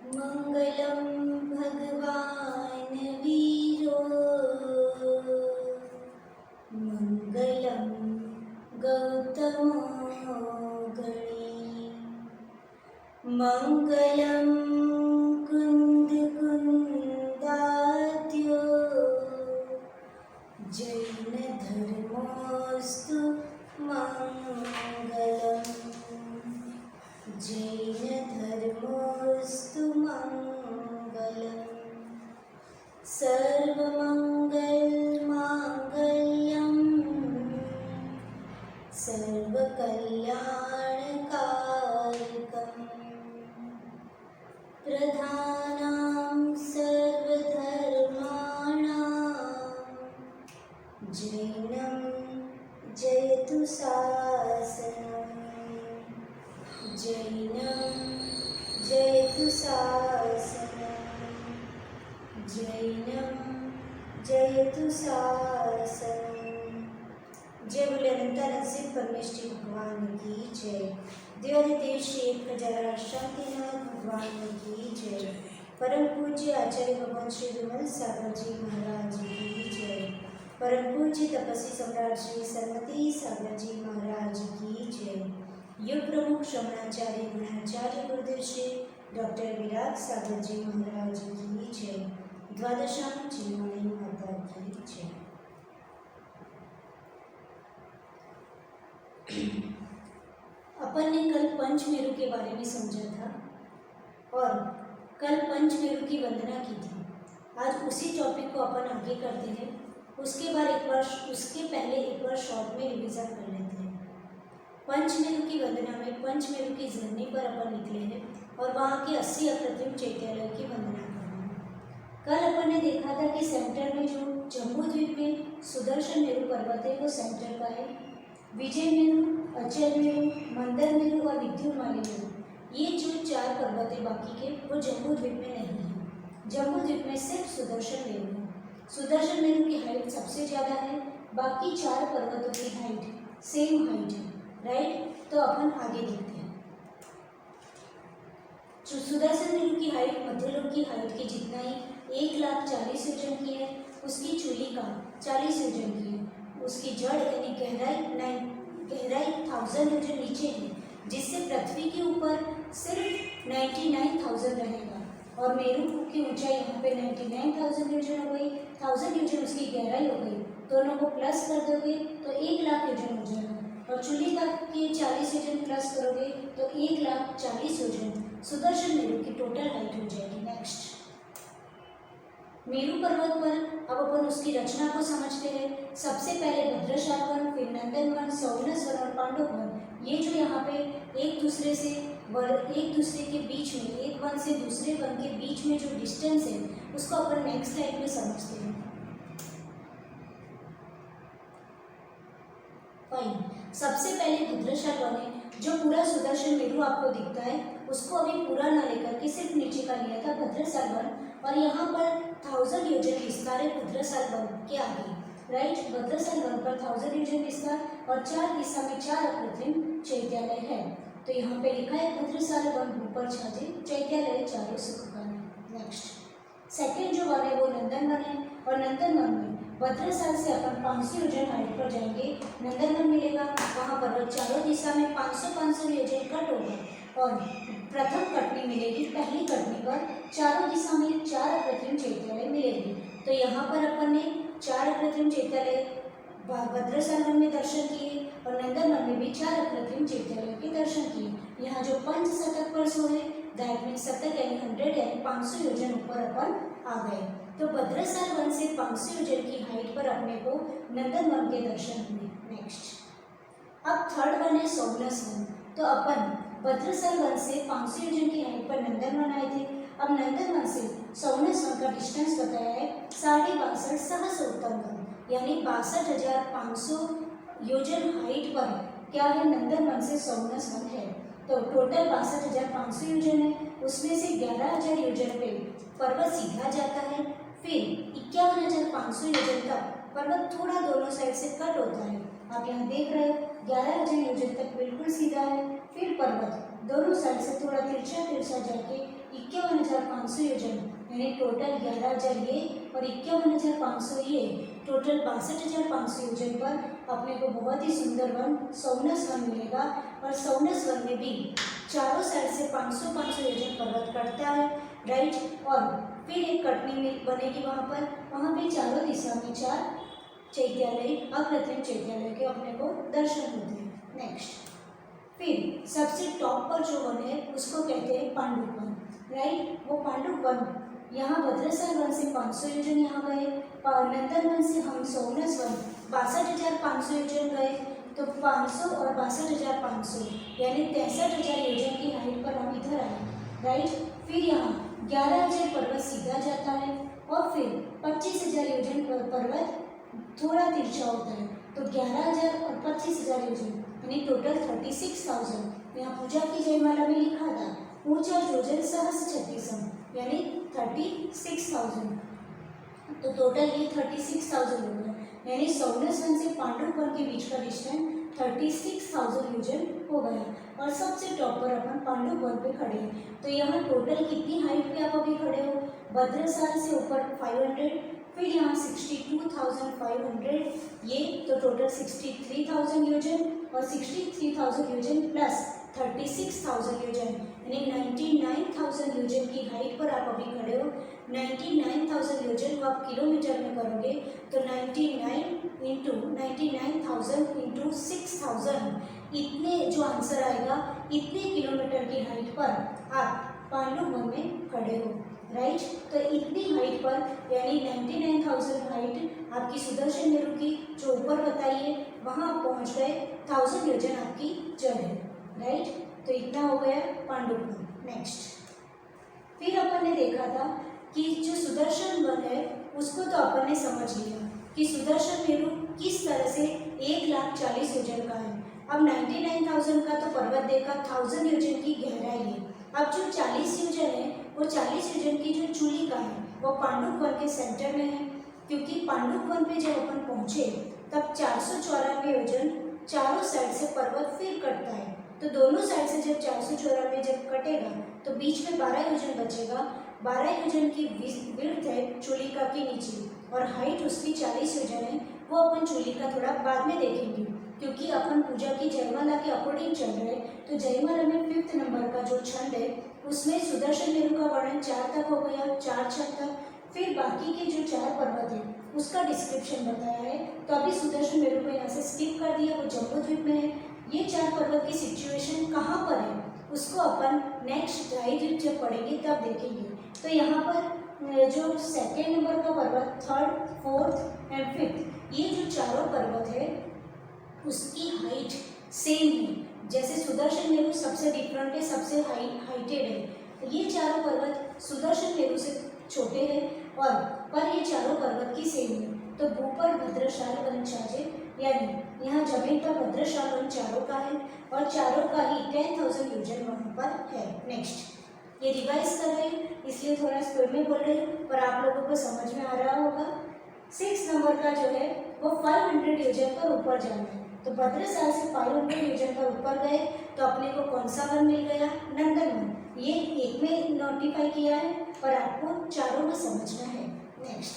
मंगलम भगवान वीरो मंगलम गौतमो गणे मंगलम कुंदकुंदाद्यो जैन धर्मोस्तु मंगलम जैन धर्मोस्तु मंगलम सर्वमंगल मांगल्यम सर्वकल्याणकारकम प्रधानां सर्वधर्माणां जैनं जयतु शासनम् जैनं जयतु शासनम् जैनं जयतु शासनम्। जय बोले अनंतानंद सिद्ध परमेश्वरी भगवान की जय। देवादिदेव श्री 1000 शांतिनाथ भगवान की जय। परम पूज्य आचार्य भगवान श्री विमल सागर जी महाराज की जय। परम पूज्य तपस्वी सम्राट श्री सरमती सागर जी महाराज की जय। युग प्रमुख श्रवणाचार्य गुणाचार्य गुरुदेव श्री डॉक्टर विराट सागर जी महाराज की जय। द्वादशां चिन्मयी माता की जय। अपन ने कल पंचमेरु के बारे में समझा था और कल पंचमेरु की वंदना की थी। आज उसी टॉपिक को अपन आगे करते हैं। उसके पहले एक बार शॉर्ट में रिवीजन कर लेते हैं। पंचमेरु की वंदना में पंचमेरु की जर्नी पर अपन निकले हैं और वहाँ के 80 अप्रतिम चैत्यालयों की वंदना करना है। कल अपन ने देखा था कि सेंटर में जो जम्बू द्वीप में सुदर्शन मेरु पर्वत है वो सेंटर का है। विजय मेरु, अचल मेरु, मंदर मेरु और विद्युन्माली मेरु ये जो 4 पर्वत है बाकी के वो जम्बू द्वीप में नहीं है। जम्बू द्वीप में सिर्फ सुदर्शन मेरु है। सुदर्शन मेरु की हाइट सबसे ज़्यादा है, बाकी 4 पर्वतों की हाइट सेम हाइट है। राइट, तो अपन आगे देखते हैं। सुदर्शन मेरु की हाइट मध्यलोक की हाइट के जितना ही 1,40,000 योजन की है। उसकी चूली का 40 योजन की है। उसकी जड़ यानी गहराई 1000 योजन नीचे है, जिससे पृथ्वी के ऊपर सिर्फ 99,000 रहेगा। और मेरु की ऊंचाई यहाँ पे 99,000 योजन हो गई। 1000 योजन उसकी गहराई हो गई। दोनों को प्लस कर दोगे तो 1,00,000 योजन हो जाएगा। और चूली का के 40 योजन प्लस करोगे तो 1,40,000 योजन सुदर्शन मेरु की टोटल हाइट हो जाएगी। नेक्स्ट, मेरु पर्वत पर अब अपन उसकी रचना को समझते हैं। सबसे पहले भद्रशाल वन, फिर नंदन वन, सौविनस वन और पांडव वन। ये जो यहाँ पे एक दूसरे के बीच में, एक वन से दूसरे वन के बीच में जो डिस्टेंस है उसको अपन नेक्स्ट स्लाइड में समझते हैं। फाइन, सबसे पहले भद्रशाल वन है जो पूरा सुदर्शन मेरु आपको दिखता है, उसको अभी पूरा ना लेकर के सिर्फ नीचे का लिया था भद्रशाल वन। और यहाँ पर 1000 योजन विस्तार है भद्रशाल वन के आगे। राइट, भद्रशाल वन पर 1000 योजन विस्तार और 4 दिशा में 4 अप्रतिम चैत्यालय है। तो यहाँ पे लिखा है भद्रशाल वन ऊपर छाजे चैत्यालय चारों सुख का। नेक्स्ट, सेकेंड जो वन है वो नंदन वन है। और नंदन वन में भद्रशाल से अपन 500 योजन हाइट पर जाएंगे, नंदन वन मिलेगा। वहाँ पर चारों दिशा में 500 योजन कट होगा और प्रथम कटनी मिलेगी। पहली कटनी पर चारों दिशा में 4 अप्रतिम चैत्यालय मिलेगी। तो यहाँ पर अपन ने 4 अप्रतिम चैत्यालय भद्रशाल वन में दर्शन किए और नंदन वन में भी 4 अप्रतिम चैत्यालय के दर्शन किए। यहाँ जो पंच शतक पर सो है, दैट मीन शतक यानी 100 यानी 500 योजन ऊपर अपन आ गए। तो भद्रशाल वन से 500 योजन की हाइट पर अपने को नंदन वन के दर्शन हुए। नेक्स्ट, अब थर्ड वन है सौविनस वन। तो अपन भद्रशाल वन से 500 योजन की हाइट पर नंदन वन आए थे। अब नंदन वन से सौविनस वन का डिस्टेंस बताया है 62,600 सहस्रोत्तम गण, यानी 62,500 योजन हाइट पर क्या है, नंदन वन से सौविनस वन है। तो टोटल 62,500 योजन है, उसमें से 11,000 योजन पे पर्वत सीधा जाता है। फिर 51,500 योजन तक पर्वत थोड़ा दोनों साइड से कट होता है। आप यहाँ देख रहे हो 11,000 योजन तक बिल्कुल सीधा है। फिर पर्वत दोनों साइड से थोड़ा तिरछा जाके 11,500 योजन यानी टोटल 11,000 ये और 51,500 ये, टोटल 62,500 योजन पर अपने को बहुत ही सुंदर वन सोमनस वन मिलेगा। और सोमनस वन में भी चारों साइड से 500-500 योजन पर्वत कटता है, राइट। और फिर एक कटनी में बनेगी वहाँ पे चारों दिशा में 4 चैत्यालय, अकृत्रिम चैत्यालय के अपने को दर्शन होते हैं। नेक्स्ट, फिर सबसे टॉप पर जो वन है उसको कहते हैं पांडुप वन, राइट। वो पांडुप वन यहाँ भद्रसार वन से 500 योजन यहाँ गए, नंदन वन से हम सोमनस वन 62,500 योजन गए, तो 500 और 62,500 यानी 63,000 योजन की हाइट पर हम इधर आए, राइट। फिर यहाँ 11,000 पर्वत सीधा जाता है और फिर 25,000 योजन पर्वत थोड़ा तिरछा होता है, तो 11,000 और 25,000 योजन यानी टोटल 36,000। यहाँ पूजा की जयमाला में लिखा था ऊंचा योजन सहस्र छत्तीसम यानी 36,000, तो टोटल ये 36,000 हो गया, यानी सोमनस वन से पांडुप वन के बीच का डिस्टेंस 36,000 योजन हो गया। और सबसे टॉप पर अपन पांडुप वन पे खड़े हैं, तो यहाँ टोटल कितनी हाइट पे आप अभी खड़े हो, भद्रसार से ऊपर 500, फिर यहाँ 62,500 ये, तो टोटल 63,000 योजन और 63,000 योजन प्लस 36,000 योजन यानी 99,000 योजन की हाइट पर आप अभी खड़े हो। 99,000 योजन को आप किलोमीटर में करोगे तो 99 इंटू 99,000 इंटू 6,000, इतने जो आंसर आएगा इतने किलोमीटर की हाइट पर आप पांडुप वन में खड़े हो, राइट। तो इतनी हाइट पर यानी 99,000 हाइट आपकी सुदर्शन मेरु की जो ऊपर बताइए वहाँ आप पहुँच गए, 1000 योजन आपकी जड़ है, राइट। तो इतना हो गया पांडुप वन। नेक्स्ट, फिर अपन ने देखा था कि जो सुदर्शन वन है उसको तो अपन ने समझ लिया कि सुदर्शन मेरु किस तरह से 1,40,000 योजन का है। अब 99,000 का तो पर्वत देखा, 1000 योजन की गहराई है। अब जो 40 योजन है वो 40 योजन की जो चूलिका है वो पांडुप वन के सेंटर में है, क्योंकि पांडुप वन पे जब अपन पहुंचे तब 494 योजन चारों साइड से पर्वत फिर कटता है, तो दोनों साइड से जब 494 जब कटेगा तो बीच में 12 योजन बचेगा। 12 योजन की विड्थ है चूलिका के नीचे और हाइट उसकी 40 योजन है। वो अपन चूलिका थोड़ा बाद में देखेंगे, क्योंकि अपन पूजा की जयमाला के अकॉर्डिंग चल रहे हैं। तो जयमाला में 5th नंबर का जो छंद है उसमें सुदर्शन मेरु का वर्णन 4 तक हो गया, 4 छंद तक। फिर बाकी के जो 4 पर्वत है उसका डिस्क्रिप्शन बताया है, तो अभी सुदर्शन मेरु को यहाँ से स्किप कर दिया, वो जम्बूद्वीप में है। ये 4 पर्वत की सिचुएशन कहाँ पर है उसको अपन नेक्स्ट गाइड जब पढ़ेंगे तब देखेंगे। तो यहाँ पर जो 2nd नंबर का पर्वत, 3rd, 4th एंड 5th ये जो चारों पर्वत है उसकी हाइट सेम है। जैसे सुदर्शन मेरु सबसे डिफरेंट है, सबसे हाइटेड है, तो ये चारों पर्वत सुदर्शन मेरु से छोटे हैं और पर ये चारों पर्वत की सेम है। तो भूपर भद्रशाल वन चार्जे यानी यहाँ जमीन पर भद्रशाल वन चारों का है और चारों का ही 10,000 योजन वहाँ पर है। नेक्स्ट, ये रिवाइज कर रहे हैं इसलिए थोड़ा स्पीड में बोल रहे हैं, पर आप लोगों को समझ में आ रहा होगा। 6 नंबर का जो है वो 500 योजन पर ऊपर जाना है, तो भद्रशाल से 500 योजन पर ऊपर गए तो अपने को कौन सा वन मिल गया, नंदन वन। ये एक में नोटिफाई किया है पर आपको चारों में समझना है। नेक्स्ट,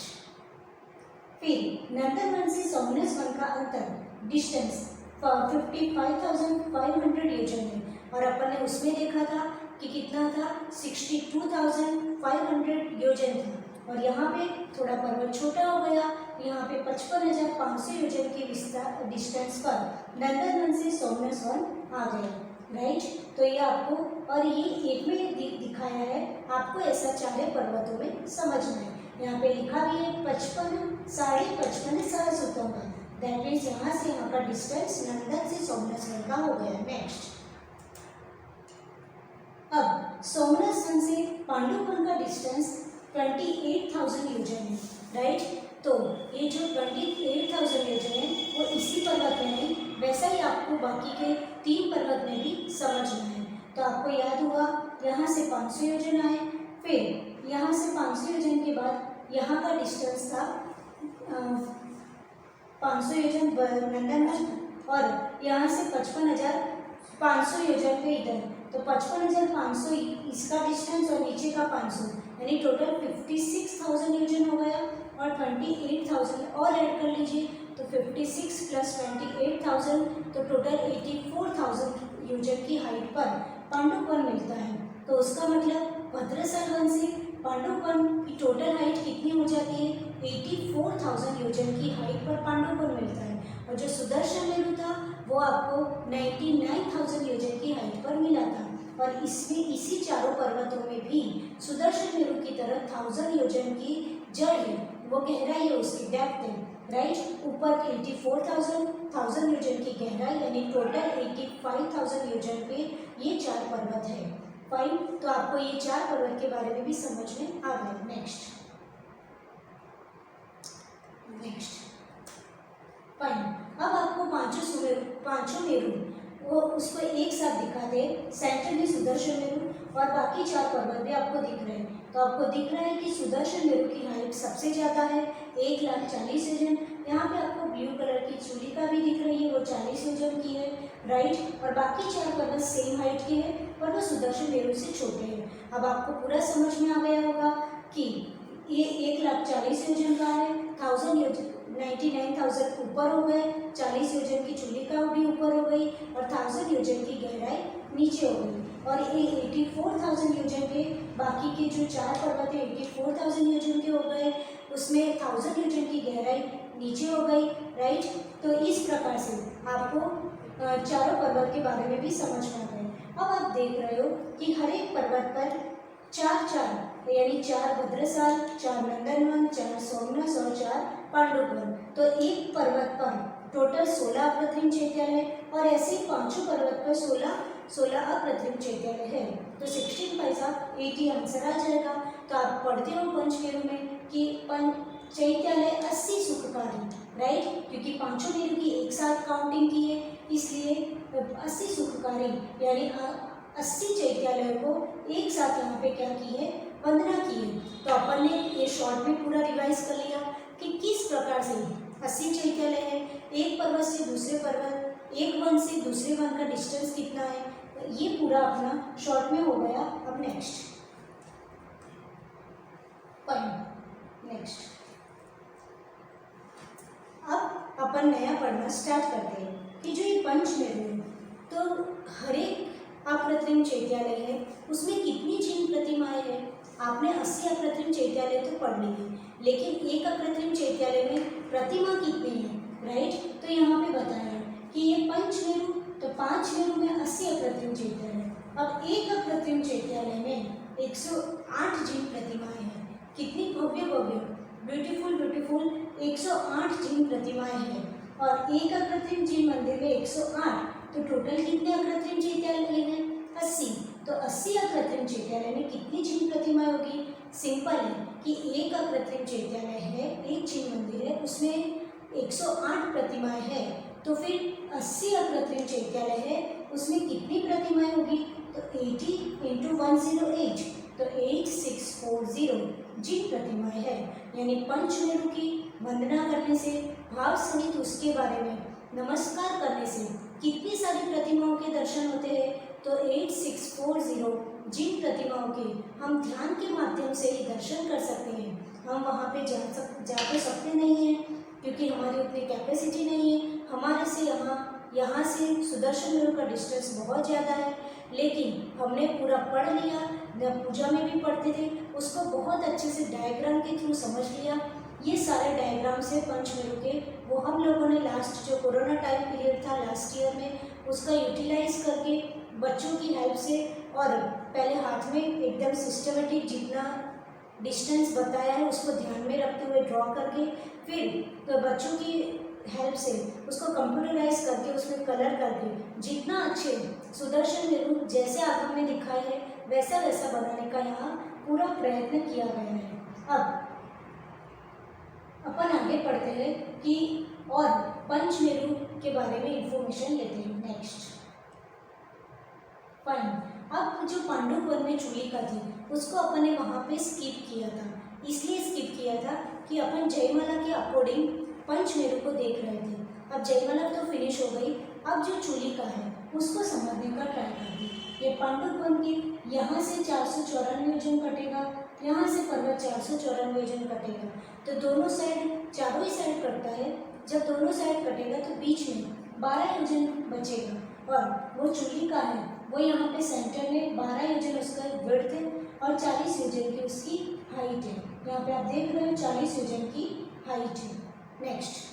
फिर नंदन वन से सोमनस वन का अंतर डिस्टेंस 55,500 योजन है और अपन ने उसमें देखा था कि कितना था, 62,500 योजन था। और यहाँ पे थोड़ा पर्वत छोटा हो गया, यहाँ पे 55,500 योजन की डिस्टेंस पर नंदन वन से सोमनस वन आ गया, राइट। तो ये आपको और ये एक में दिखाया है, आपको ऐसा 4 पर्वतों में समझना है। यहाँ पे लिखा भी है 55, 55.5 सहस्त्रम का, दैट मीन्स यहाँ से यहाँ का डिस्टेंस नंदन से सोमनस वन का हो गया। नेक्स्ट, अब सोमनस वन से पांडुप वन का डिस्टेंस 28,000 योजन है, राइट। तो ये जो 28,000 योजन है वो इसी पर्वत में नहीं, वैसा ही आपको बाकी के 3 पर्वत में भी समझना है। तो आपको याद हुआ यहाँ से 500 योजन आए, फिर यहाँ से 500 योजन के बाद यहाँ का डिस्टेंस था 500 योजन नंदन वन और यहाँ से 55,500 योजन पे इधर, तो 55,500 इसका डिस्टेंस और नीचे का 500, यानी टोटल 56,000 योजन हो गया। और 28,000 और ऐड कर लीजिए, तो 56 प्लस 28,000 तो टोटल 84,000 योजन की हाइट पर पांडुपन मिलता है। तो उसका मतलब भद्रसाल वन से पांडुपन की टोटल हाइट कितनी हो जाती है, 84,000 योजन की हाइट पर पांडुपन मिलता है। और जो सुदर्शन मेरु था वो आपको 99,000 योजन की हाइट पर मिला था। और इसमें इसी चारों पर्वतों में भी सुदर्शन मेरु की तरह 1000 योजन की जड़ है, वो गहराई है, उसकी डेप्थ है, राइट। ऊपर 84,000 योजन की गहराई, यानी टोटल 85,000 योजन पे ये 4 पर्वत है। फाइन, तो आपको ये 4 पर्वत के बारे में भी समझ में आ गया। नेक्स्ट फाइन, अब आपको पांचों मेरु वो उसको एक साथ दिखा दे। सेंटर में सुदर्शन मेरु और बाकी 4 पर्वत भी आपको दिख रहे हैं। तो आपको दिख रहा है कि सुदर्शन मेरु की हाइट सबसे ज़्यादा है, 1,40,000 योजन। यहाँ पे आपको ब्लू कलर की चूलिका भी दिख रही है, वो 40 योजन की है, राइट। और बाकी 4 पर्वत सेम हाइट के हैं, पर वो सुदर्शन मेरु से छोटे हैं। अब आपको पूरा समझ में आ गया होगा कि ये 1,40,000 योजन का है, 1000 योजन 99,000 ऊपर हो गए, 40 योजन की चूलिका भी ऊपर हो गई और 1000 योजन की गहराई नीचे हो गई। और ये 84,000 योजन के बाकी के जो 4 पर्वत है 84,000 योजन के हो गए, उसमें 1000 योजन की गहराई नीचे हो गई, राइट। तो इस प्रकार से आपको चारों पर्वत के बारे में भी समझ में आ गया। अब आप देख रहे हो कि हर एक पर्वत पर 4 यानी 4 भद्रसाल, 4 नंदनवन, 4 सोमनाथ और 4 पांडुपन। तो एक पर्वत पर टोटल 16 अप्रतिम चैत्यालय और ऐसे पांचों पर्वत पर 16 अप्रतिम चैत्यालय है। तो 16 पैसा 80 आंसर आ जाएगा। तो आप पढ़ते हो पंचमेरु में कि चैत्यालय 80 सुखकारी, राइट, क्योंकि पांचों मेरु की एक साथ काउंटिंग की है, इसलिए 80 सुखकारी यानी 80 चैत्यालयों को एक साथ यहाँ पे क्या की है, वंदना की है। तो अपन ने ये शॉर्ट में पूरा रिवाइज कर लिया कि किस प्रकार से 80 चैत्यालय है, एक पर्वत से दूसरे पर्वत, एक वन से दूसरे वन का डिस्टेंस कितना है, ये पूरा अपना शॉर्ट में हो गया। अब नेक्स्ट अब अपन नया पढ़ना स्टार्ट करते हैं कि जो ये पंचमेरु है, तो हर एक अप्रतिम चैत्यालय है, उसमें कितनी जिन प्रतिमाएं हैं। आपने 80 अप्रतिम चैत्यालय तो पढ़ ली है, लेकिन एक अप्रतिम चैत्यालय में प्रतिमा कितनी है, राइट। तो यहाँ पे बताया कि ये पंचमेरु, तो 5 मेरु में 80 अप्रतिम चैत्यालय। अब एक अप्रतिम चैत्यालय में 108 जिन प्रतिमाएं हैं। कितनी भव्य ब्यूटीफुल 108 जिन प्रतिमाएं हैं। और एक अप्रतिम जिन मंदिर में 108, तो टोटल कितने अप्रतिम चैत्यालय हैं, 80। तो 80 अप्रतिम चैत्यालय में कितनी जिन प्रतिमाएं होगी। सिंपल है कि एक अप्रतिम चैत्यालय है, एक जिन मंदिर है, उसमें 108 प्रतिमाएं हैं, तो फिर 80 अप्रतिम चैत्यालय है, उसमें कितनी प्रतिमाएं होगी। तो 80 × 108, तो 8640 जिन प्रतिमाएं हैं। यानी पंचमेरु की वंदना करने से, भाव सहित उसके बारे में नमस्कार करने से कितनी सारी प्रतिमाओं के दर्शन होते हैं। तो 8640 जिन प्रतिमाओं के हम ध्यान के माध्यम से ही दर्शन कर सकते हैं। हम वहाँ पे जा तो सकते नहीं हैं, क्योंकि हमारी उतनी कैपेसिटी नहीं है। हमारे से यहाँ से सुदर्शन मेरु का डिस्टेंस बहुत ज़्यादा है, लेकिन हमने पूरा पढ़ लिया, जब पूजा में भी पढ़ते थे, उसको बहुत अच्छे से डायग्राम के थ्रू समझ लिया। ये सारे डायग्राम से पंचमेरु के वो हम लोगों ने लास्ट जो कोरोना टाइम पीरियड था लास्ट ईयर में, उसका यूटिलाइज करके बच्चों की हेल्प से, और पहले हाथ में एकदम सिस्टमेटिक जितना डिस्टेंस बताया है उसको ध्यान में रखते हुए ड्रॉ करके, फिर तो बच्चों की हेल्प से उसको कंप्यूटराइज करके उसमें कलर करके जितना अच्छे सुदर्शन मेरु जैसे आगम में दिखाए है वैसा वैसा बनाने का यहाँ पूरा प्रयत्न किया गया है। अब अपन आगे पढ़ते हैं कि और पंचमेरु के बारे में इंफॉर्मेशन लेते हैं। नेक्स्ट फाइन, अब जो पांडुपन में चूलिका थी उसको अपन ने वहाँ पे स्किप किया था। इसलिए स्किप किया था कि अपन जयमाला के अकॉर्डिंग पंचमेरु को देख रहे थे। अब जयमाला तो फिनिश हो गई, अब जो चूलिका है उसको समझने का ट्राई करते हैं। ये पांडुप वन के यहाँ से 494 योजन कटेगा, यहाँ से पर्वत 494 योजन कटेगा, तो दोनों साइड, चारों ही साइड कटता है। जब दोनों साइड कटेगा तो बीच में 12 योजन बचेगा और वो चूली का है, वो यहाँ पे सेंटर में 12 योजन उसका विड्थ है और 40 योजन की उसकी हाइट है। यहाँ पे आप देख रहे हो 40 योजन की हाइट है। नेक्स्ट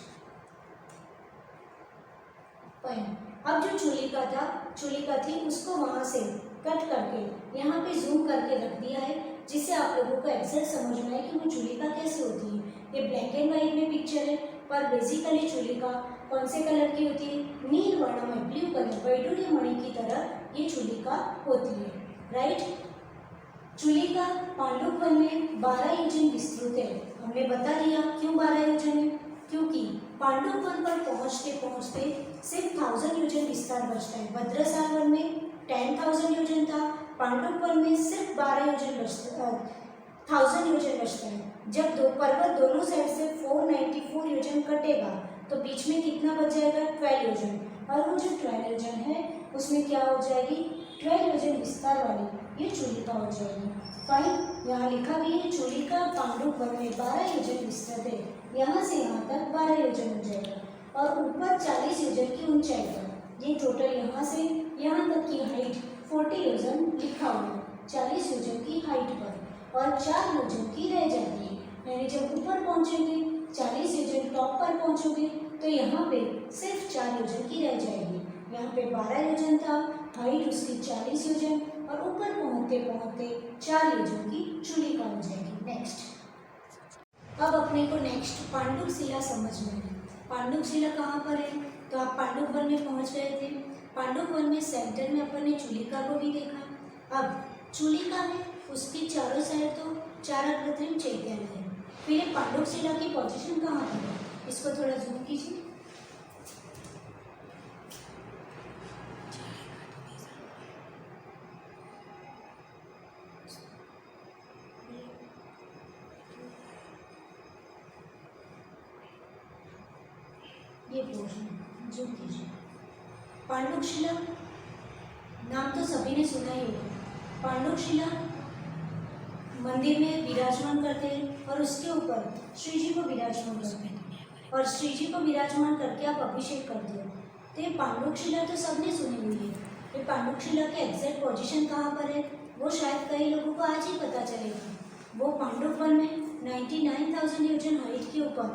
पॉइंट, अब जो चूली का थी उसको वहाँ से कट करके यहाँ पे जूम करके रख दिया है, जिससे आप लोगों को एक्सैक्ट समझ में आए कि वो चूलिका कैसे होती है। ये ब्लैक एंड व्हाइट में पिक्चर है, पर बेसिकली चूलिका कौन से कलर की होती है? नील वर्णमय, ब्लू कलर, वैडूर्य मणि की तरह ये चूलिका होती है। राइट, चूलिका पांडुप वन में 12 योजन विस्तृत है। हमने बता दिया क्यों 12 योजन है, क्योंकि पांडुप वन पर पहुँचते पहुँचते सिर्फ 1000 योजन विस्तार बचता है। भद्रसार वन में 10,000 योजन था, पांडुप वन में सिर्फ 12 योजन बचता, 1000 योजन बचता है। जब दो पर्वत दोनों साइड से 494 योजन कटेगा तो बीच में कितना बच जाएगा? 12 योजन, और वो जो 12 योजन है उसमें क्या हो जाएगी? 12 योजन विस्तार वाली ये चूलिका हो जाएगी। फाइन, यहाँ लिखा भी है चूलिका पांडुप वन में 12 योजन विस्तृत है, यहाँ से यहाँ तक 12 योजन हो जाएगा और ऊपर 40 योजन की ऊंचाई पर। ये टोटल यहाँ से यहाँ तक की हाइट 40 योजन लिखा हुआ है, 40 योजन की हाइट पर, और 4 योजन की रह जाती है। यानी जब ऊपर पहुँचेंगे 40 योजन टॉप पर पहुँचोगे तो यहाँ पे सिर्फ 4 योजन की रह जाएगी। यहाँ पे 12 योजन था, हाइट उसकी 40 योजन, और ऊपर पहुँचते पहुँचते 4 योजन की चूलिका हो जाएगी। नेक्स्ट, अब अपने को नेक्स्ट पांडुप शिला समझना है। पांडुप शिला कहाँ पर है? तो आप पांडुप वन में पहुँच गए थे। पांडुप वन में सेंटर में अपन ने चूलिका को भी देखा। अब चूलिका में उसकी चारों साइड तो 4 अकृत्रिम चैत्यालय है। फिर ये पांडुप शिला की पोजीशन कहाँ पर है? इसको थोड़ा जूम कीजिए। ये पोर्शन जूम कीजिए। पांडुप शिला नाम तो सभी ने सुना ही होगा। पांडुप शिला मंदिर में विराजमान करते हैं और उसके ऊपर श्री जी को विराजमान करते हैं, और श्री जी को विराजमान करके आप अभिषेक करते हो। तो ये पांडुप शिला तो सबने सुनी हुई है। ये पांडुप शिला के एग्जैक्ट पोजीशन कहाँ पर है वो शायद कई लोगों को आज ही पता चलेगा। वो पांडुप वन में 99,000 योजन हाइट के ऊपर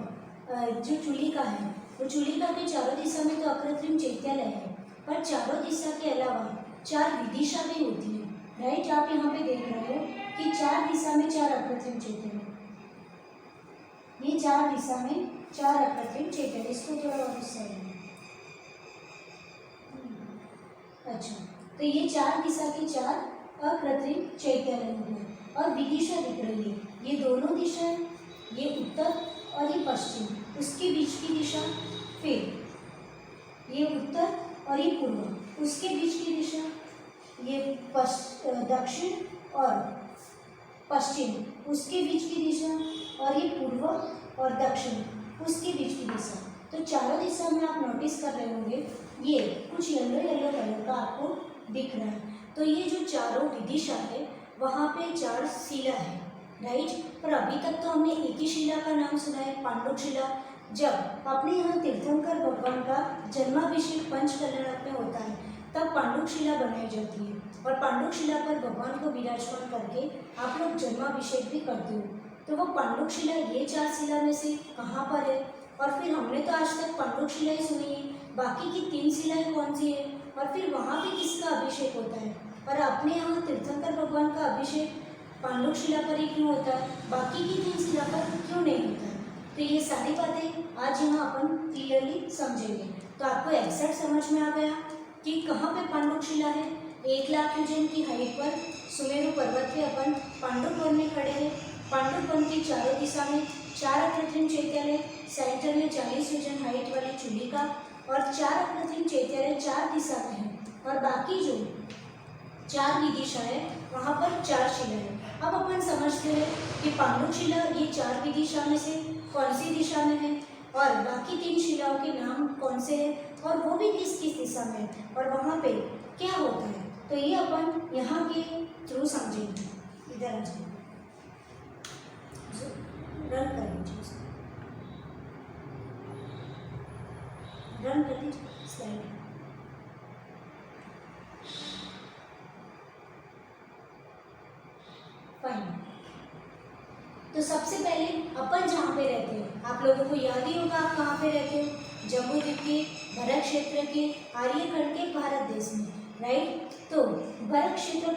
जो चूलिका है, वो चूलिका के चारों दिशा में तो अकृत्रिम चैत्यालय है, पर चारों दिशा के अलावा 4 विदिशा भी होती है। राइट, आप यहाँ पे देख रहे हो कि 4 दिशा में 4 अकृत्रिम चैत्यालय, ये 4 दिशा में 4 अकृत्रिम चैत्यालय। इसको थोड़ा और साइड में, अच्छा, तो ये 4 दिशा के 4 अकृत्रिम चैत्यालय हो गए, और विदिशा दिख रही है। ये दोनों दिशा है, ये उत्तर और ये पश्चिम, उसके बीच की दिशा, फिर ये उत्तर और ये पूर्व, उसके बीच की दिशा, ये दक्षिण और पश्चिम, उसके बीच की दिशा, और ये पूर्व और दक्षिण, उसके बीच की दिशा। तो चारों दिशा में आप नोटिस कर रहे होंगे ये कुछ येलो येलो कलर का आपको दिख रहा है। तो ये जो चारों विदिशा है वहाँ पे 4 शिला है। राइट, पर अभी तक तो हमने एक ही शिला का नाम सुना है, पांडुप शिला। जब अपने यहाँ तीर्थंकर भगवान का जन्माभिषेक पंचकल्याणक में होता है तब पांडुप शिला बनाई जाती है, और पांडुप शिला पर भगवान को विराजमान करके आप लोग जन्माभिषेक भी करते हो। तो वो पांडुप शिला ये 4 शिला में से कहाँ पर है? और फिर हमने तो आज तक पांडुप शिला ही सुनी है, बाकी की 3 शिलाएँ कौन सी है, और फिर वहाँ पे किसका अभिषेक होता है? और अपने यहाँ तीर्थंकर भगवान का अभिषेक पांडुप शिला पर ही क्यों होता है, बाकी की 3 शिला पर क्यों नहीं होता है? तो ये सारी बातें आज यहाँ अपन क्लियरली समझेंगे। तो आपको एग्जैक्ट समझ में आ गया कि कहाँ पे पांडुप शिला है। 1 लाख योजन की हाइट पर सुमेरु पर्वत पे अपन पांडुप वन में खड़े हैं। पांडुप वन की चारों दिशा में 4 अकृत्रिम चैत्यालय, सेंटर में 40 योजन हाइट वाली चूलिका, और 4 अकृत्रिम चैत्यालय 4 दिशा में है, और बाकी जो 4 विदिशा है वहाँ पर 4 शिला है। अब अपन समझते हैं कि पांडुप शिला ये 4 विदिशा में से कौन सी दिशा में है, और बाकी 3 शिलाओं के नाम कौन से हैं, और वो भी किस किस दिशा में है, और वहाँ पे क्या होता है। तो ये अपन यहाँ के थ्रू समझेंगे। इधर आ जाए, रन कर लीजिए, रन कर लीजिए स्लाइड। फाइन। तो सबसे पहले अपन जहाँ पे रहते हैं, आप लोगों को याद ही होगा आप कहाँ पे रहते हो, जम्मू द्वीप के भरत क्षेत्र के आर्यखंड के भारत देश में, राइट। तो भरत क्षेत्र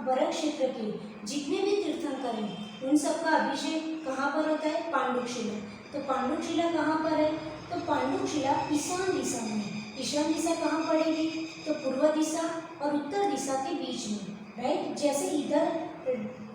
भरत क्षेत्र के जितने भी तीर्थंकर हैं उन सबका अभिषेक कहाँ पर होता है, पांडुक शिला। तो पांडुक शिला कहाँ पर है, तो पांडुक शिला ईशान दिशा में है। ईशान दिशा कहाँ पड़ेगी, तो पूर्व दिशा और उत्तर दिशा के बीच में, राइट। जैसे इधर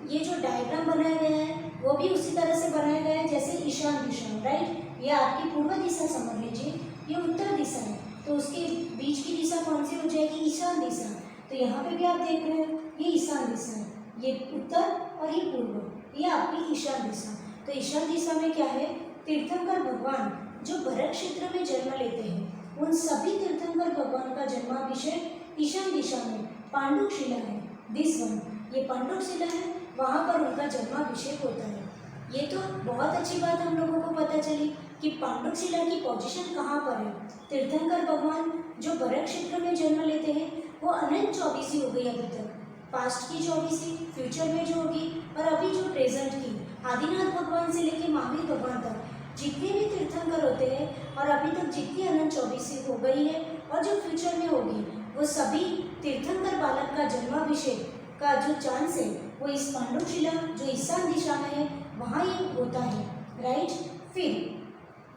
ये जो डायग्राम बनाया गया है वो भी उसी तरह से बनाया गया है जैसे ईशान दिशा, राइट। ये आपकी पूर्व दिशा समझ लीजिए, ये उत्तर दिशा है, तो उसके बीच की दिशा कौन सी हो जाएगी, ईशान दिशा। तो यहाँ पे भी आप देख रहे हो ये ईशान दिशा है, ये उत्तर और ये पूर्व, ये आपकी ईशान दिशा। तो ईशान दिशा में क्या है, तीर्थंकर भगवान जो भरत क्षेत्र में जन्म लेते हैं उन सभी तीर्थंकर भगवान का जन्माभिषेक ईशान दिशा में पांडुक शिला है। दिस वन, ये पांडुक शिला है, वहाँ पर उनका जन्माभिषेक होता है। ये तो बहुत अच्छी बात हम लोगों को पता चली कि पांडुक शिला की पोजीशन कहाँ पर है। तीर्थंकर भगवान जो भरत क्षेत्र में जन्म लेते हैं वो अनंत चौबीसी हो गई अभी तक, पास्ट की चौबीसी, फ्यूचर में जो होगी, और अभी जो प्रेजेंट की आदिनाथ भगवान से लेके महावीर भगवान तक जितने भी तीर्थंकर होते हैं और अभी तक जितनी अनंत चौबीसी हो गई है और जो फ्यूचर में होगी, वो सभी तीर्थंकर बालक का जन्माभिषेक का जो चांस है वो इस पांडुक शिला जो ईशान दिशा में है वहाँ ये होता है, राइट। फिर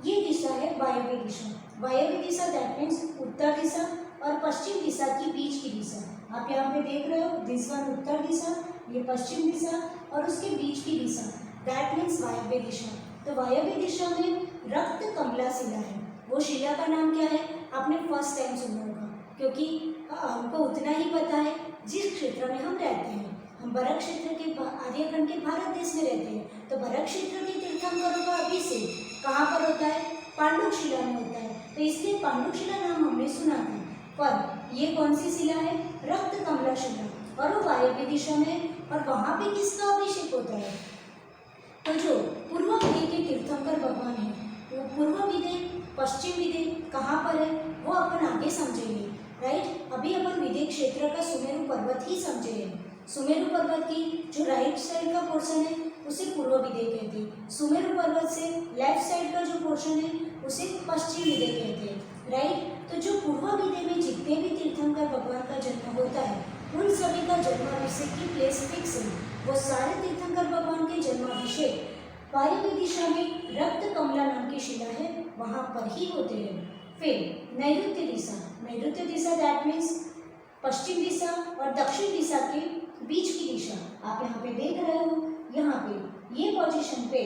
ये दिशा है वायव्य दिशा। वायव्य दिशा दैट मीन्स उत्तर दिशा और पश्चिम दिशा के बीच की दिशा। आप यहाँ पे देख रहे हो, दिस वन उत्तर दिशा, ये पश्चिम दिशा और उसके बीच की दिशा दैट मीन्स वायव्य दिशा। तो वायव्य दिशा में रक्त कमला शिला है। वो शिला का नाम क्या है, आपने फर्स्ट टाइम सुना होगा, क्योंकि हमको उतना ही पता है जिस क्षेत्र में हम रहते हैं। हम भरत क्षेत्र के आर्यखंड के भारत देश में रहते हैं, तो भरत क्षेत्र के तीर्थंकरों का अभिषेक कहाँ पर होता है, पांडुक शिला में होता है। तो इसलिए पांडुक शिला नाम हमने सुना था, पर ये कौन सी शिला है, रक्त कमला शिला, और वो वायव्य दिशा में है। और वहाँ पे किसका अभिषेक होता है, तो जो पूर्व विदे के तीर्थंकर भगवान है, वो पूर्व विदे पश्चिम विदे कहाँ पर है वो अपन आगे समझेंगे, राइट। अभी अपन विदे क्षेत्र का सुमेरु पर्वत ही समझे हैं। सुमेरु पर्वत की जो राइट साइड का पोर्शन है उसे पूर्व विदे कहते हैं। सुमेरु पर्वत से लेफ्ट साइड का जो पोर्शन है उसे पश्चिम विदे कहते हैं, राइट। तो जो पूर्व विदे में जितने भी तीर्थंकर भगवान का जन्म होता है उन सभी का जन्माभिषेक की प्लेस फिक्स है। वो सारे तीर्थंकर भगवान के जन्माभिषेक वायव्य दिशा में रक्त कमला नाम की शिला है वहाँ पर ही होते हैं। फिर नैऋत्य दिशा, नैऋत्य दिशा दैट मीन्स पश्चिम दिशा और दक्षिण दिशा के बीच की दिशा। आप यहाँ पे देख रहे हो, यहाँ पे ये पोजीशन पे